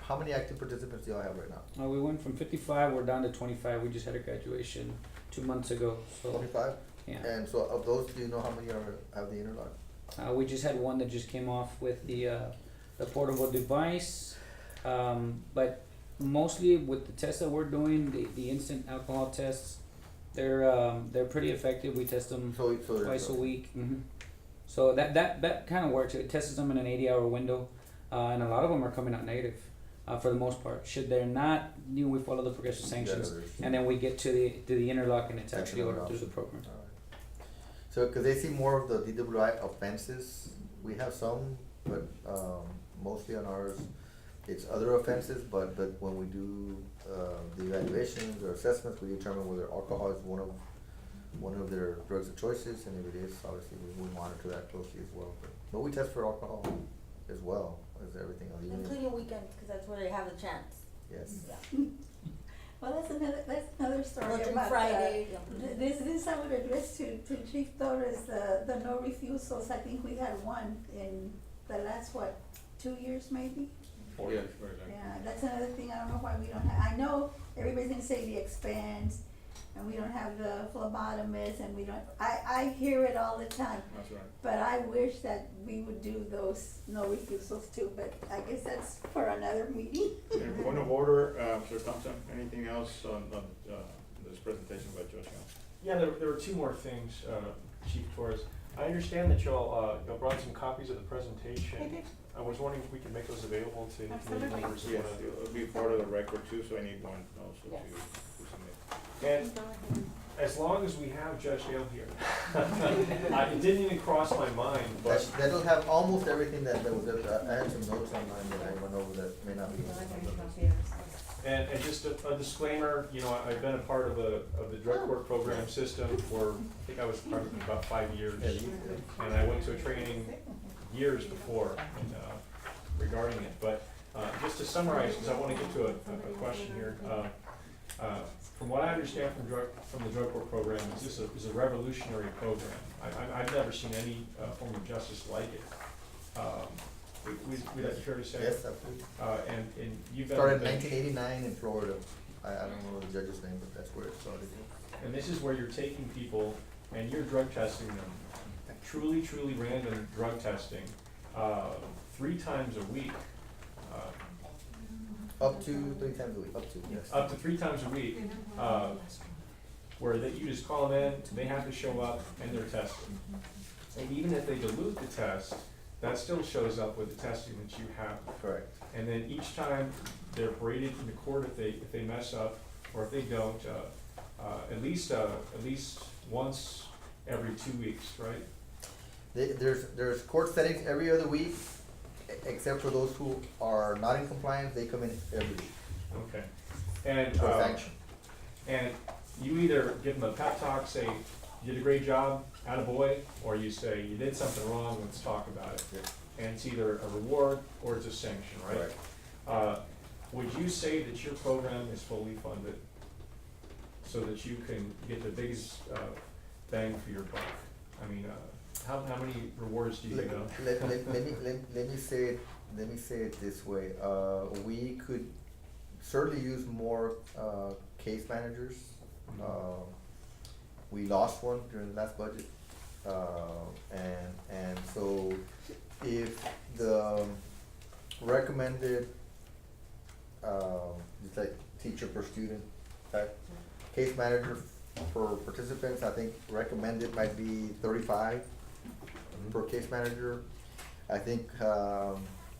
Speaker 11: how many active participants do y'all have right now?
Speaker 4: We went from 55, we're down to 25. We just had a graduation 2 months ago, so.
Speaker 11: 25?
Speaker 4: Yeah.
Speaker 11: And so of those, do you know how many have the interlock?
Speaker 4: We just had one that just came off with the portable device, but mostly with the tests that we're doing, the instant alcohol tests, they're pretty effective. We test them
Speaker 11: So
Speaker 4: twice a week. So that kind of works. It tests them in an 80-hour window, and a lot of them are coming out negative, for the most part. Should they're not, we follow the progressive sanctions, and then we get to the interlock, and it's actually ordered through the program.
Speaker 11: Alright. So, cause they see more of the DWI offenses, we have some, but, mostly on ours, it's other offenses, but when we do, the evaluations or assessments, we determine whether alcohol is one of their drugs of choices, and if it is, obviously, we monitor that closely as well. But we test for alcohol as well as everything on the unit.
Speaker 6: Including weekends, cause that's where they have the chance.
Speaker 11: Yes.
Speaker 6: Yeah.
Speaker 15: well, that's another story
Speaker 6: Monday,
Speaker 15: about,
Speaker 6: Friday.
Speaker 15: this I would address to Chief Torres, the no refusals. I think we had one in the last, 2 years maybe?
Speaker 1: Yeah, it's very likely.
Speaker 15: Yeah, that's another thing, I don't know why we don't have, I know everybody's gonna say the expense, and we don't have the phlebotomist, and we don't, I hear it all the time.
Speaker 1: That's right.
Speaker 15: But I wish that we would do those no refusals too, but I guess that's for another meeting.
Speaker 1: And point of order, Sir Thompson, anything else on, this presentation by Judge Young?
Speaker 5: Yeah, there were 2 more things, Chief Torres. I understand that y'all brought some copies of the presentation. I was wondering if we could make those available to committee members. who
Speaker 1: Yes,
Speaker 5: wanna-
Speaker 1: it'll be part of the record too, so I need one also
Speaker 6: Yes.
Speaker 1: to submit.
Speaker 5: And as long as we have Judge Dale here. It didn't even cross my mind, but.
Speaker 11: That'll have almost everything that was, I had some notes on mine that I went over that may not be.
Speaker 5: And just a disclaimer, you know, I've been a part of the drug court program system for, I think I was part of it about 5 years. And I went to a training years before regarding it, but just to summarize, because I want to get to a question here. From what I understand from the drug court program, this is a revolutionary program. I've never seen any form of justice like it. Would that be fair to say?
Speaker 11: Yes, absolutely.
Speaker 5: And you've been.
Speaker 11: Started in 1989 in Florida. I don't know the judge's name, but that's where it started.
Speaker 5: And this is where you're taking people and you're drug testing them, truly random drug testing, 3 times a week.
Speaker 11: Up to 3 times a week, up to, yes.
Speaker 5: Up to 3 times a week, where that you just call them in, they have to show up, and they're tested. And even if they dilute the test, that still shows up with the testing that you have.
Speaker 11: Correct.
Speaker 5: And then each time they're paraded in the court if they mess up, or if they don't, at least once every 2 weeks, right?
Speaker 11: There's court settings every other week, except for those who are not in compliance, they come in every week.
Speaker 5: Okay. And,
Speaker 11: For sanction.
Speaker 5: and you either give them a pep talk, say, you did a great job, attaboy, or you say, you did something wrong, let's talk about it. And it's either a reward or it's a sanction, right?
Speaker 11: Right.
Speaker 5: Would you say that your program is fully funded so that you can get the biggest, bang for your buck? I mean, how many rewards do you
Speaker 11: Let,
Speaker 5: know?
Speaker 11: let me say it this way, we could certainly use more, case managers. We lost one during the last budget, and so if the recommended, it's like teacher per student type, case manager for participants, I think recommended might be 35 per case manager. I think,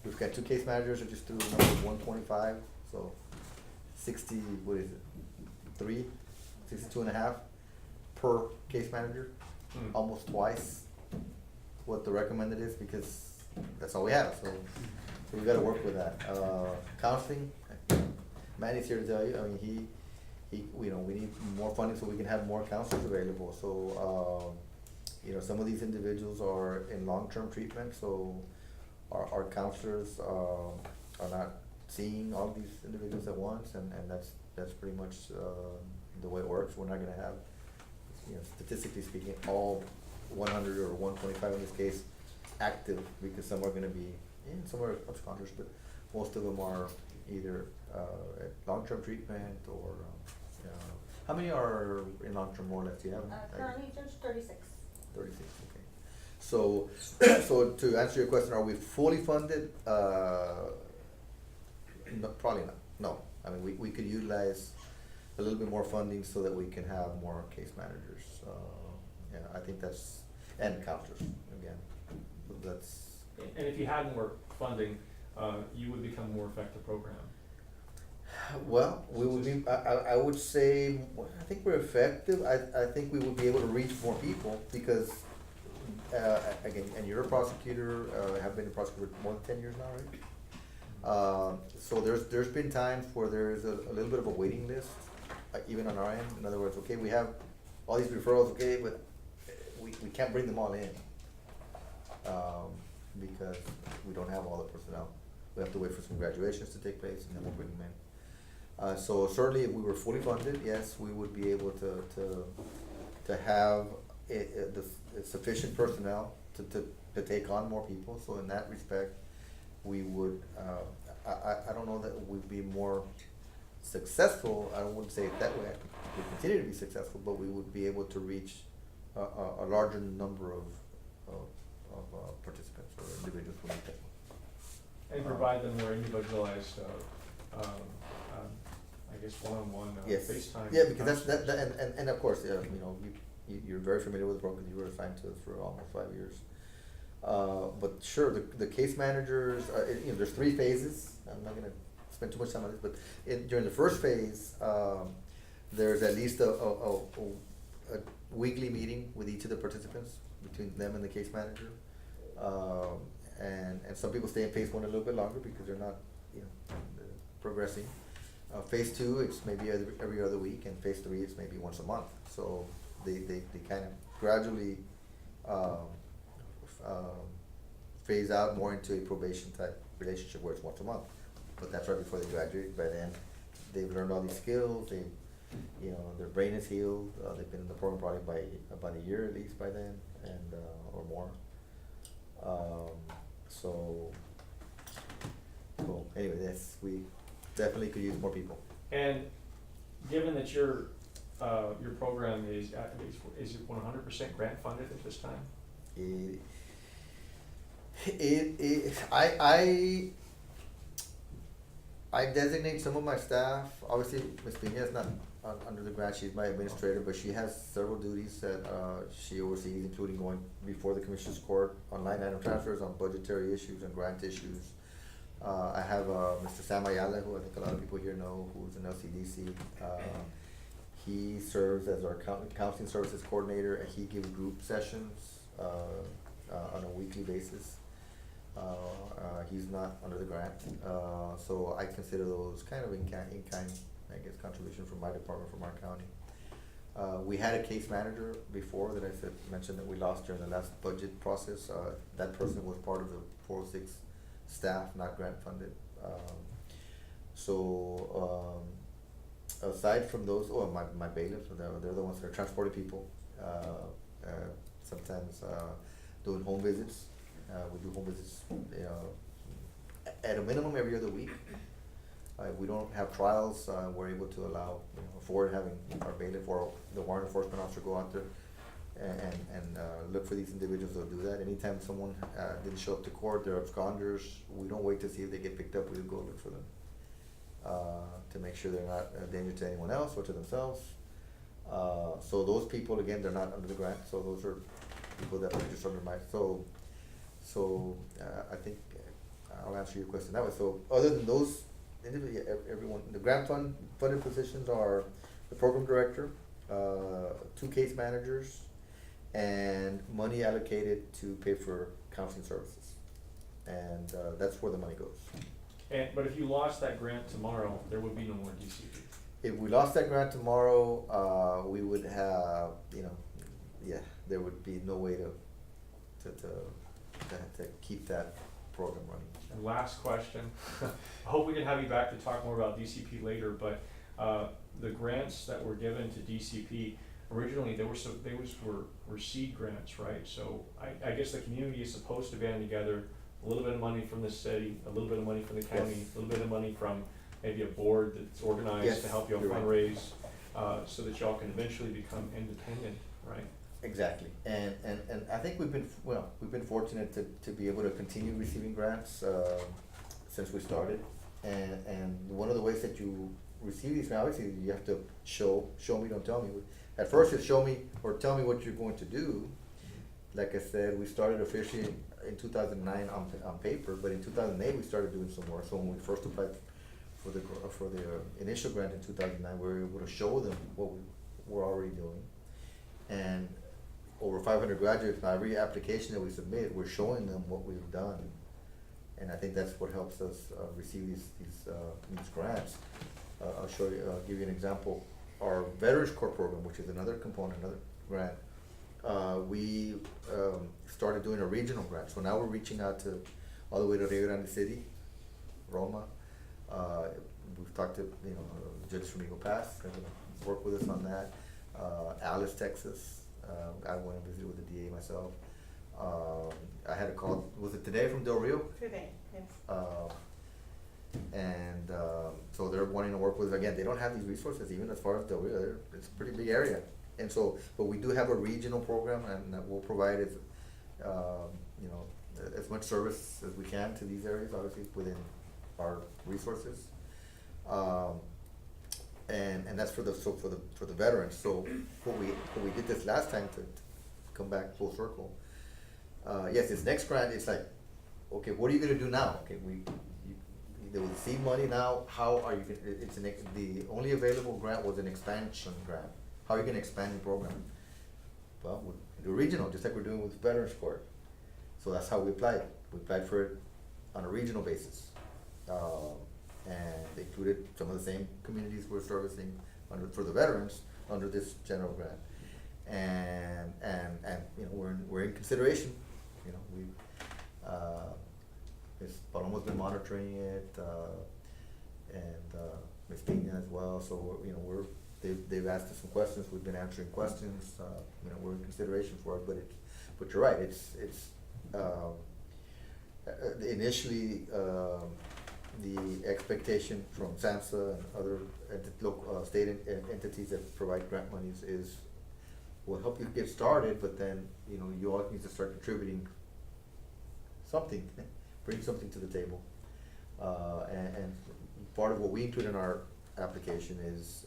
Speaker 11: we've got 2 case managers that just threw a number of 125, so 60, what is it, 62 and a half per case manager, almost twice what the recommended is, because that's all we have, so we gotta work with that. Counseling, Manny's here to tell you, I mean, you know, we need more funding so we can have more counselors available, so, you know, some of these individuals are in long-term treatment, so our counselors, are not seeing all these individuals at once, and that's pretty much, the way it works. We're not gonna have, you know, statistically speaking, all 100 or 125 in this case active, because some are gonna be, some are absconders, but most of them are either, at long-term treatment or, how many are in long-term more or less, do you have?
Speaker 6: Currently there's 36.
Speaker 11: 36, okay. So, so to answer your question, are we fully funded? No, probably not, no. I mean, we could utilize a little bit more funding so that we can have more case managers. Yeah, I think that's, and counselors, again, that's.
Speaker 5: And if you had more funding, you would become a more effective program.
Speaker 11: Well, we would be, I would say, I think we're effective. I think we would be able to reach more people because, again, and you're a prosecutor, have been a prosecutor for more than 10 years now, right? So there's been times where there's a little bit of a waiting list, even on our end. In other words, okay, we have all these referrals, okay, but we can't bring them all in, because we don't have all the personnel. We have to wait for some graduations to take place, and then we'll bring them in. So certainly, if we were fully funded, yes, we would be able to have the sufficient personnel to take on more people. So in that respect, we would, I don't know that we'd be more successful, I wouldn't say it that way, we continue to be successful, but we would be able to reach a larger number of participants or individuals who need that.
Speaker 5: And provide them more individualized, I guess, one-on-one
Speaker 11: Yes.
Speaker 5: FaceTime.
Speaker 11: Yeah, because that's, and of course, you know, you're very familiar with the program, you were assigned to us for almost 5 years. But sure, the case managers, you know, there's 3 phases. I'm not gonna spend too much time on this, but during the first phase, there's at least a weekly meeting with each of the participants, between them and the case manager. And some people stay in phase 1 a little bit longer because they're not, you know, progressing. Phase 2, it's maybe every other week, and phase 3, it's maybe once a month. So they kind of gradually phase out more into a probation type relationship where it's once a month. But that's right before they graduate. By then, they've learned all these skills. You know, their brain is healed. They've been in the program probably by about a year at least by then, and or more. So anyway, we definitely could use more people.
Speaker 5: And given that your program is it 100% grant funded at this time?
Speaker 11: I designate some of my staff, obviously Ms. Pena is not under the grant, she's my administrator, but she has several duties that, she oversees, including going before the Commissioners Court on line item transfers, on budgetary issues and grant issues. I have, Mr. Sam Ayala, who I think a lot of people here know, who's an LCDC. He serves as our counseling services coordinator, and he gives group sessions, on a weekly basis. He's not under the grant, so I consider those kind of in kind, I guess, contribution from my department, from our county. We had a case manager before that mentioned that we lost during the last budget process. That person was part of the 406 staff, not grant funded. Aside from those, my bailiffs, they're the ones that are transporting people, sometimes, doing home visits. We do home visits, at a minimum every other week. If we don't have trials, we're able to allow, afford having our bailiff or the warrant enforcement officer go out there and look for these individuals. They'll do that. Anytime someone, didn't show up to court, they're absconders, we don't wait to see if they get picked up, we'll go look for them. To make sure they're not a danger to anyone else or to themselves. So those people, again, they're not under the grant, so those are people that are just under my, I think I'll answer your question that way. So other than those, everyone, the grant funded positions are the program director, 2 case managers, and money allocated to pay for counseling services. And that's where the money goes.
Speaker 5: But if you lost that grant tomorrow, there would be no more DCP.
Speaker 11: If we lost that grant tomorrow, we would have, there would be no way to keep that program running.
Speaker 5: And last question, I hope we can have you back to talk more about DCP later, but the grants that were given to DCP, originally they were seed grants, right? So I guess the community is supposed to band together a little bit of money from the city, a little bit of money from the county,
Speaker 11: Yes.
Speaker 5: a little bit of money from maybe a board that's organized
Speaker 11: Yes,
Speaker 5: to help you all
Speaker 11: you're right.
Speaker 5: fundraise, so that y'all can eventually become independent, right?
Speaker 11: Exactly, and I think we've been fortunate to be able to continue receiving grants, since we started. And one of the ways that you receive these grants, obviously, you have to show me, don't tell me. At first it's show me or tell me what you're going to do. Like I said, we started officially in 2009 on paper, but in 2008 we started doing some work. So when we first applied for the initial grant in 2009, we were able to show them what we were already doing. And over 500 graduates, now every application that we submit, we're showing them what we've done. And I think that's what helps us receive these grants. I'll show you, give you an example. Our Veterans Corps program, which is another component, another grant, we started doing a regional grant. So now we're reaching out to all the way to Rio Grande City, Roma. We've talked to judges from Eagle Pass, they're gonna work with us on that. Alice, Texas, I went and visited with the DA myself. I had a call, was it today from Del Rio?
Speaker 12: Today, yes.
Speaker 11: So they're wanting to work with us. Again, they don't have these resources, even as far as Del Rio, it's a pretty big area. And so, but we do have a regional program, and we'll provide as much service as we can to these areas, obviously within our resources. And that's for the veterans. So what we did this last time to come back full circle. Yes, this next grant is like, okay, what are you gonna do now? Okay, there was seed money now. How are you gonna? The only available grant was an expansion grant. How are you gonna expand your program? Well, we do regional, just like we're doing with Veterans Court. So that's how we applied. We applied for it on a regional basis. And they included some of the same communities we're servicing for the veterans under this general grant. And we're in consideration. Ms. Paloma's been monitoring it, and Ms. Pena as well. So they've asked us some questions. We've been answering questions. We're in consideration for it. But you're right. It's initially. The expectation from SAMHSA and other local state entities that provide grant monies is, we'll help you get started, but then you all need to start contributing something, bring something to the table, and part of what we include in our application is,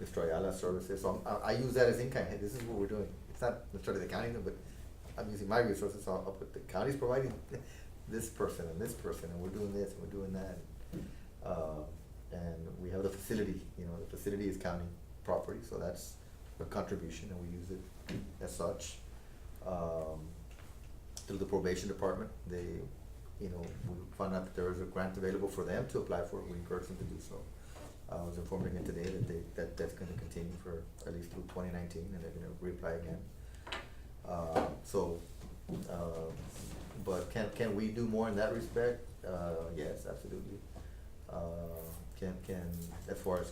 Speaker 11: Mr. Ayala's services, so I use that as in-kind, hey, this is what we're doing. It's not necessarily the county, but I'm using my resources, so I'll put the county's providing this person, and we're doing this, and we're doing that. And we have the facility, the facility is county property, so that's a contribution, and we use it as such. Through the probation department, they, we found out that there was a grant available for them to apply for it, we encourage them to do so. I was informed again today that that's gonna continue for at least through 2019, and they're gonna reapply again. But can we do more in that respect? Yes, absolutely. As far as,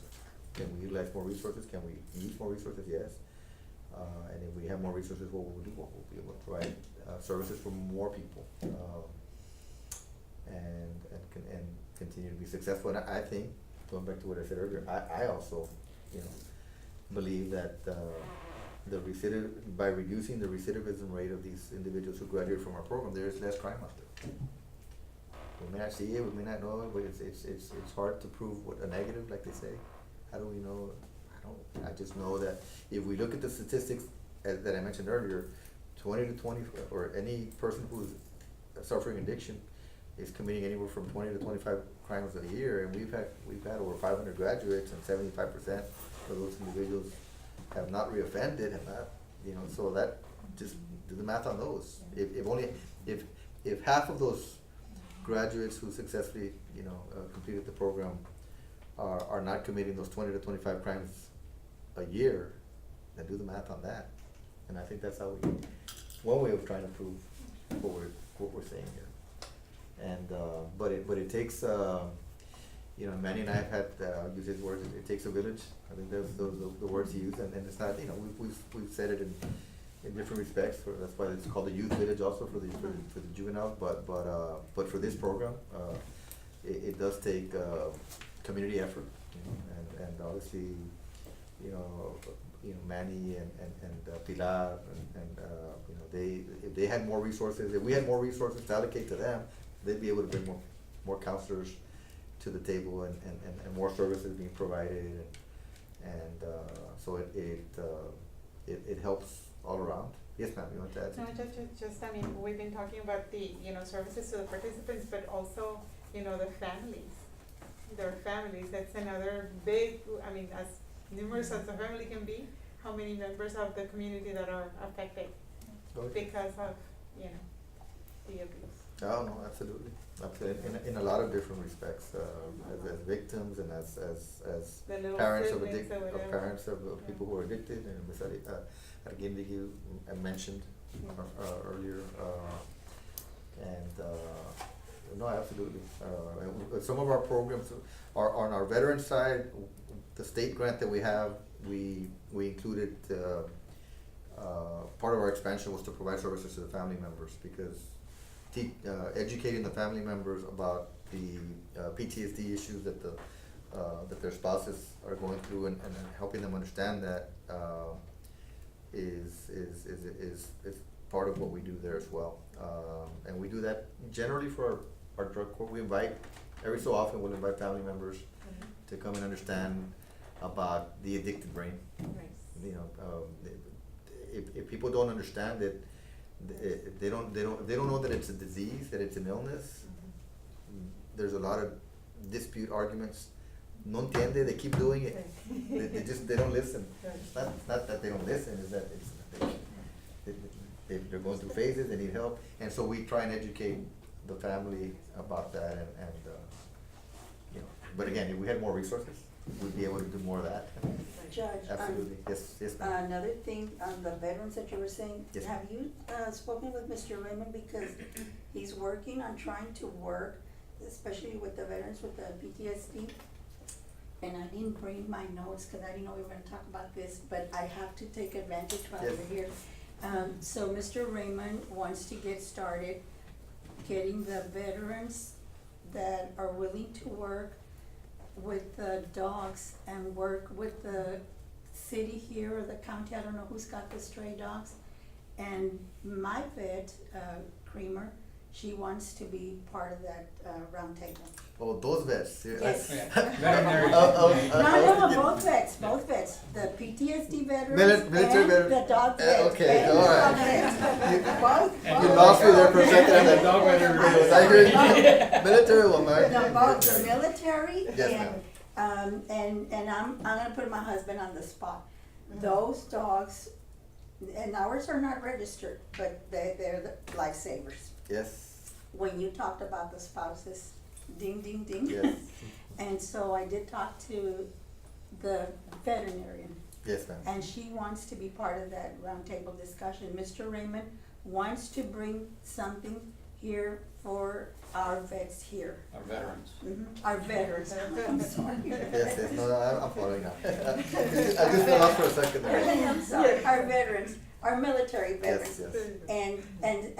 Speaker 11: can we utilize more resources? Can we use more resources? Yes. And if we have more resources, what will we do? We'll be able to provide, services for more people, and continue to be successful. And I think, going back to what I said earlier, I also, believe that, by reducing the recidivism rate of these individuals who graduate from our program, there is less crime out there. We may not see it, we may not know it, but it's hard to prove a negative, like they say. How do we know? I just know that if we look at the statistics that I mentioned earlier, 20 to 20, or any person who's suffering addiction is committing anywhere from 20 to 25 crimes a year, and we've had over 500 graduates, and 75% of those individuals have not reoffended, so that, just do the math on those. If half of those graduates who successfully, completed the program are not committing those 20 to 25 crimes a year, then do the math on that. And I think that's how one way of trying to prove what we're saying here. And, but it takes, Manny and I have had, use his words, it takes a village. I think those the words he used, and it's not, we've said it in different respects, that's why it's called the youth village also for the juveniles, but for this program, it does take, community effort, and obviously, Manny and Pilar, if they had more resources, if we had more resources to allocate to them, they'd be able to bring more counselors to the table, and more services being provided, and so it helps all around. Yes, ma'am, you want to add
Speaker 12: No,
Speaker 11: something?
Speaker 12: just, I mean, we've been talking about the, services to the participants, but also, the families. Their families, that's another big, as numerous as the family can be, how many members of the community that are affected because of, the abuse.
Speaker 11: Oh, no, absolutely, in a lot of different respects, as victims and as
Speaker 12: The little
Speaker 11: parents of
Speaker 12: siblings or whatever.
Speaker 11: parents of people who are addicted, and Ms. Arguindegui mentioned earlier, no, absolutely. Some of our programs are on our veteran side. The state grant that we have, we included, part of our expansion was to provide services to the family members, because educating the family members about the PTSD issues that their spouses are going through, and helping them understand that is part of what we do there as well. And we do that generally for our drug court. We invite, every so often we'll invite family members to come and understand about the addicted brain. If people don't understand it, they don't know that it's a disease, that it's an illness. There's a lot of dispute, arguments. No entiende, they keep doing it. They don't listen. It's not that they don't listen, it's that they're going through phases, they need help. And so we try and educate the family about that, and but again, if we had more resources, we'd be able to do more of that.
Speaker 15: Judge,
Speaker 11: Absolutely, yes, ma'am.
Speaker 15: another thing on the veterans that you were saying,
Speaker 11: Yes.
Speaker 15: have you, spoken with Mr. Raymond, because he's working on trying to work, especially with the veterans with the PTSD? And I didn't bring my notes, cause I didn't know we were gonna talk about this, but I have to take advantage while
Speaker 11: Yes.
Speaker 15: we're here. So Mr. Raymond wants to get started getting the veterans that are willing to work with the dogs and work with the city here or the county, I don't know who's got the stray dogs. And my vet, Creamer, she wants to be part of that, round table.
Speaker 11: Oh, those vets. Yeah,
Speaker 15: Yes.
Speaker 17: Veterinary.
Speaker 15: No, both vets, the PTSD veterans
Speaker 11: Military
Speaker 15: and
Speaker 11: veteran-
Speaker 15: the dog vets.
Speaker 11: okay,
Speaker 15: and
Speaker 11: all
Speaker 15: the
Speaker 11: right.
Speaker 15: dog vets. Both,
Speaker 17: And
Speaker 11: You
Speaker 15: both.
Speaker 11: lost me there for a second. I'm like,
Speaker 17: Dog veterinary.
Speaker 11: was I hearing military or my?
Speaker 15: No, both the military
Speaker 11: Yes,
Speaker 15: and I'm gonna put my husband on the spot. Those dogs, and ours are not registered, but they're the lifesavers.
Speaker 11: Yes,
Speaker 15: When you talked about the spouses, ding, ding, ding.
Speaker 11: yes,
Speaker 15: And so I did talk to the veterinarian,
Speaker 11: yes, ma'am.
Speaker 15: and she wants to be part of that roundtable discussion. Mr. Raymond wants to bring something here for our vets here.
Speaker 17: Our veterans.
Speaker 15: Our veterans, I'm sorry.
Speaker 11: Yes, no, I'm following now. I just fell off for a second there.
Speaker 15: I'm sorry, our veterans, our military veterans.
Speaker 11: Yes, yes.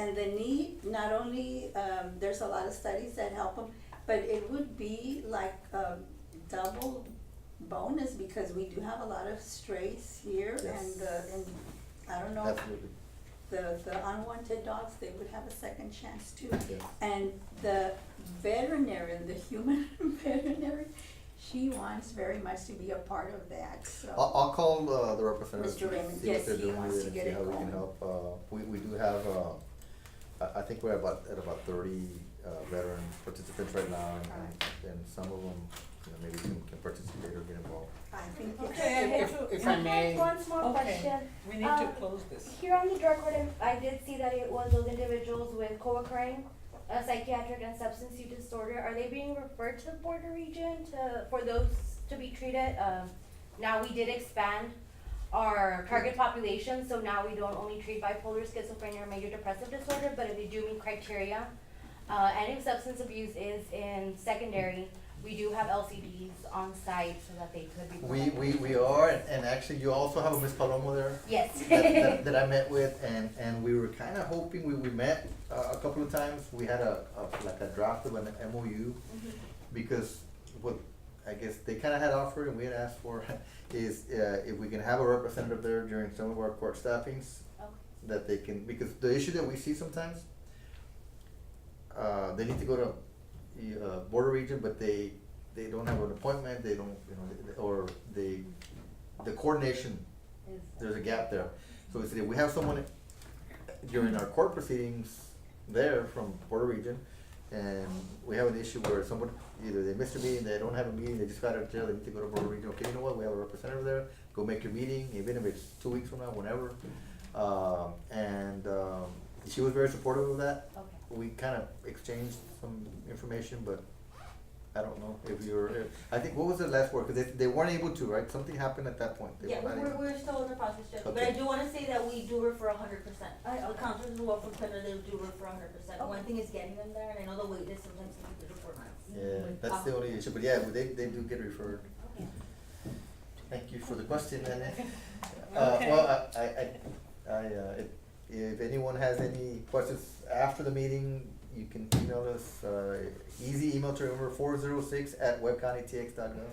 Speaker 15: And the need, not only, there's a lot of studies that help them, but it would be like a double bonus because we do have a lot of strays here
Speaker 11: Yes.
Speaker 15: and I don't know,
Speaker 11: Absolutely.
Speaker 15: the unwanted dogs, they would have a second chance too.
Speaker 11: Yes.
Speaker 15: And the veterinarian, the human veterinarian, she wants very much to be a part of that, so.
Speaker 11: I'll call the representative.
Speaker 15: Mr. Raymond,
Speaker 11: see what
Speaker 15: yes,
Speaker 11: they're
Speaker 15: he
Speaker 11: doing
Speaker 15: wants
Speaker 11: with
Speaker 15: to
Speaker 11: and
Speaker 15: get
Speaker 11: see
Speaker 15: it
Speaker 11: how we can
Speaker 15: going.
Speaker 11: help. We do have, I think we're at about 30 veteran participants right now, and some of them, you know, maybe can participate or get involved.
Speaker 15: I think
Speaker 9: Okay,
Speaker 3: If I may.
Speaker 8: One small
Speaker 9: Okay.
Speaker 8: question.
Speaker 9: We need to close this.
Speaker 8: Here on the drug court, I did see that it was those individuals with co-occurring psychiatric and substance use disorder. Are they being referred to the border region for those to be treated? Now we did expand our target population, so now we don't only treat bipolar, schizophrenia, or major depressive disorder, but if they do meet criteria, and if substance abuse is in secondary, we do have LCDs on site so that they could be.
Speaker 11: We are, and actually you also have a Miss Palomo there.
Speaker 8: Yes.
Speaker 11: that I met with, and we were kind of hoping, we met a couple of times. We had like a draft of an MOU, because what I guess they kind of had offered and we had asked for is if we can have a representative there during some of our court staffings, that they can, because the issue that we see sometimes, they need to go to border region, but they don't have an appointment, they don't, you know, or the coordination, there's a gap there. So we said, if we have someone during our court proceedings there from border region, and we have an issue where someone, either they missed a meeting, they don't have a meeting, they just got out of jail, they need to go to border region, okay, you know what, we have a representative there, go make your meeting, even if it's 2 weeks from now, whenever. She was very supportive of that.
Speaker 8: Okay.
Speaker 11: We kind of exchanged some information, but I don't know if you're, I think, what was the last word? Because they weren't able to, right? Something happened at that point. They
Speaker 6: Yeah,
Speaker 11: were not able-
Speaker 6: we're still in the process, Judge, but
Speaker 11: Okay.
Speaker 6: I do wanna say that we do refer 100%. Our counselors who work from Center, they do refer 100%. One thing is getting them there, and I know the wait list sometimes can be 4 months.
Speaker 11: Yeah, that's the only issue, but yeah, they do get referred. Thank you for the question, and well, if anyone has any questions after the meeting, you can email us, easy email to remember, 406@webcountytx.gov.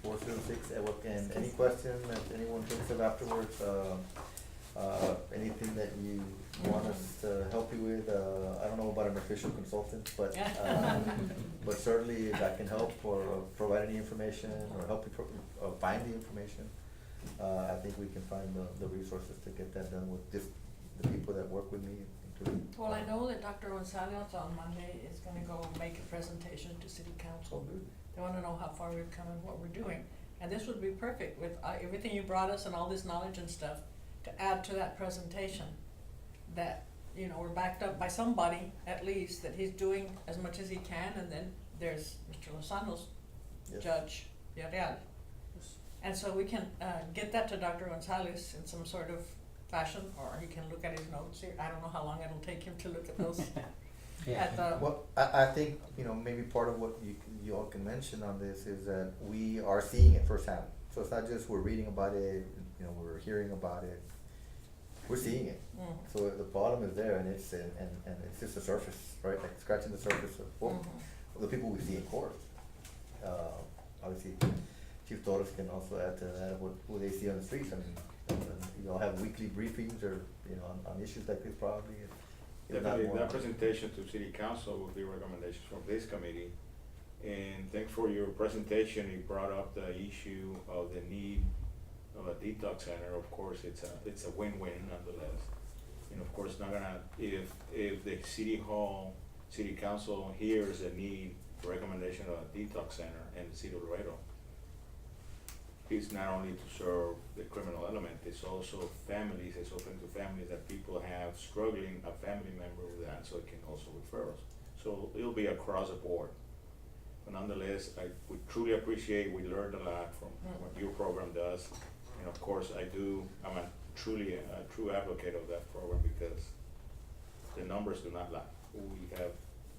Speaker 11: 406 and any question that anyone thinks of afterwards, anything that you want us to help you with, I don't know about an official consultant, but certainly if I can help or provide any information or help you find the information, I think we can find the resources to get that done with just the people that work with me, including.
Speaker 9: Well, I know that Dr. Gonzalez on Monday is gonna go make a presentation to city council. They wanna know how far we've come and what we're doing. And this would be perfect with everything you brought us and all this knowledge and stuff to add to that presentation. That, you know, we're backed up by somebody, at least, that he's doing as much as he can, and then there's Mr. Lozano's
Speaker 11: Yes.
Speaker 9: Judge Villarreal. And so we can, get that to Dr. Gonzalez in some sort of fashion, or he can look at his notes here. I don't know how long it'll take him to look at those. At the,
Speaker 11: Well, I think, you know, maybe part of what you all can mention on this is that we are seeing it firsthand. So it's not just we're reading about it, you know, we're hearing about it, we're seeing it. So the problem is there, and it's just the surface, right? Like scratching the surface of the people we see in court. Obviously, Chief Torres can also add to that what they see on the streets. I mean, you all have weekly briefings or, you know, on issues like this probably. if not
Speaker 1: Definitely,
Speaker 11: more.
Speaker 1: that presentation to city council would be recommendations from this committee. And thanks for your presentation, you brought up the issue of the need of a detox center. Of course, it's a win-win nonetheless. And of course, not gonna, if the city council hears a need, recommendation of a detox center in the city of Laredo, it's not only to serve the criminal element, it's also families, it's open to families that people have struggling, a family member with that, so it can also refer us. So it'll be across the board. But nonetheless, we truly appreciate, we learned a lot from what your program does. And of course, I'm truly a true advocate of that program because the numbers do not lie. We have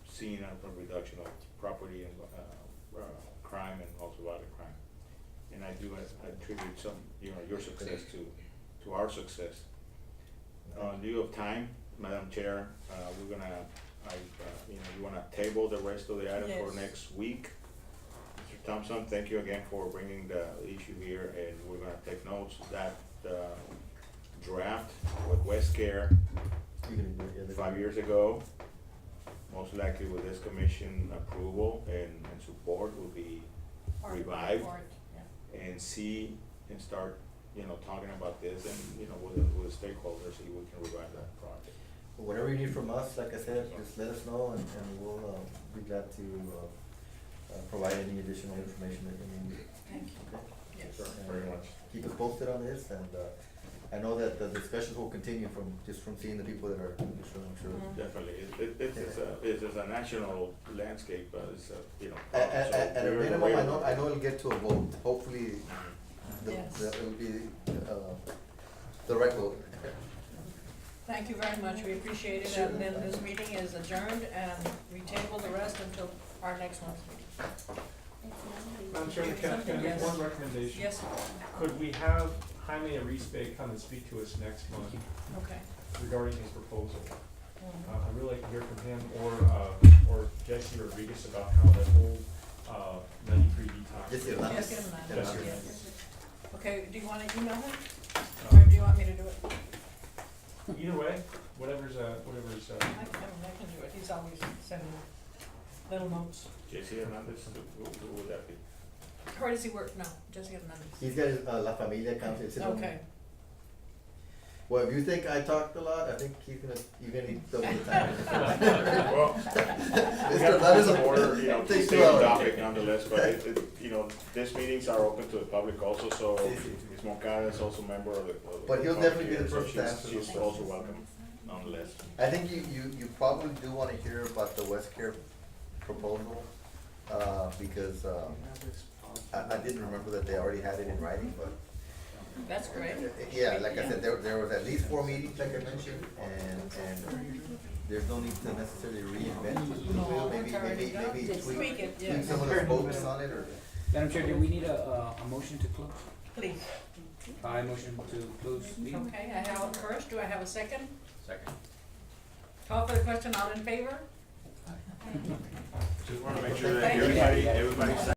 Speaker 1: seen a reduction of property and crime and also violent crime. And I do attribute some, your success to our success. In lieu of time, Madam Chair, we're gonna, you wanna table the rest of the item for
Speaker 9: Yes.
Speaker 1: next week? Mr. Thompson, thank you again for bringing the issue here, and we're gonna take notes that, draft with West Care
Speaker 11: You can do it, yeah, they-
Speaker 1: 5 years ago, most likely with this commission approval and support will be revived. And see and start, talking about this and, with the stakeholders, see if we can revive that project.
Speaker 11: Whatever you need from us, like I said, just let us know and we'll, be glad to, provide any additional information that you need.
Speaker 9: Thank you.
Speaker 11: Okay?
Speaker 9: Yes.
Speaker 11: And,
Speaker 1: Very much.
Speaker 11: Keep us posted on this and, I know that the discussions will continue from seeing the people that are in this room, I'm sure.
Speaker 9: Mhm.
Speaker 1: Definitely, it's a national landscape, it's
Speaker 11: At a minimum, I know it'll get to a vote, hopefully,
Speaker 9: Yes.
Speaker 11: it'll be, the right vote.
Speaker 9: Thank you very much, we appreciate it, and then this meeting is adjourned, and we table the rest until our next month's meeting.
Speaker 5: Madam Chair, can I make
Speaker 9: Yes.
Speaker 5: one recommendation?
Speaker 9: Yes,
Speaker 5: Could we have Jaime Arispe come and speak to us next month
Speaker 9: okay.
Speaker 5: regarding his proposal?
Speaker 9: Mhm.
Speaker 5: I'd really like to hear from him or Jesse Rodriguez about how that whole, 93 detox.
Speaker 11: Jesse
Speaker 9: Yes,
Speaker 11: Hernandez.
Speaker 9: get him on.
Speaker 5: Yes,
Speaker 11: Hernandez.
Speaker 9: Yes. Okay, do you wanna email him,
Speaker 5: Uh,
Speaker 9: or do you want me to do it?
Speaker 5: Either way, whatever's,
Speaker 9: I can do it, he's always sending little notes.
Speaker 1: J.C. Hernandez, who would that be?
Speaker 9: Where does he work? No, Jesse Hernandez.
Speaker 11: He's got his, La Familia account, it's in.
Speaker 9: Okay.
Speaker 11: Well, if you think I talked a lot, I think he's gonna need double the time.
Speaker 1: Well, we
Speaker 11: Mr.
Speaker 1: have
Speaker 11: Hernandez,
Speaker 1: to order, to
Speaker 11: takes
Speaker 1: stay
Speaker 11: 2
Speaker 1: on
Speaker 11: hours.
Speaker 1: topic nonetheless, but these meetings are open to the public also, so
Speaker 11: Sí, sí.
Speaker 1: Ms. Moncada is also a member of the.
Speaker 11: But he'll definitely be the
Speaker 1: so
Speaker 11: first to answer
Speaker 1: She's
Speaker 11: those
Speaker 1: also
Speaker 11: questions.
Speaker 1: welcome nonetheless.
Speaker 11: I think you probably do wanna hear about the West Care proposal, because, I didn't remember that they already had it in writing, but.
Speaker 9: That's great.
Speaker 11: Yeah, like I said, there was at least 4 meetings, like I mentioned, and there's no need to necessarily reinvent the
Speaker 9: No,
Speaker 11: wheel,
Speaker 9: it's already done.
Speaker 11: maybe
Speaker 9: Just tweak it,
Speaker 11: tweak
Speaker 9: yes.
Speaker 11: some of the spokes on it, or.
Speaker 4: Madam Chair, do we need a motion to close?
Speaker 9: Please.
Speaker 4: I motion to close meeting.
Speaker 9: Okay, I have a first, do I have a second?
Speaker 17: Second.
Speaker 9: Call for the question, all in favor?
Speaker 1: Just wanna make sure that
Speaker 9: Thank you.
Speaker 1: everybody's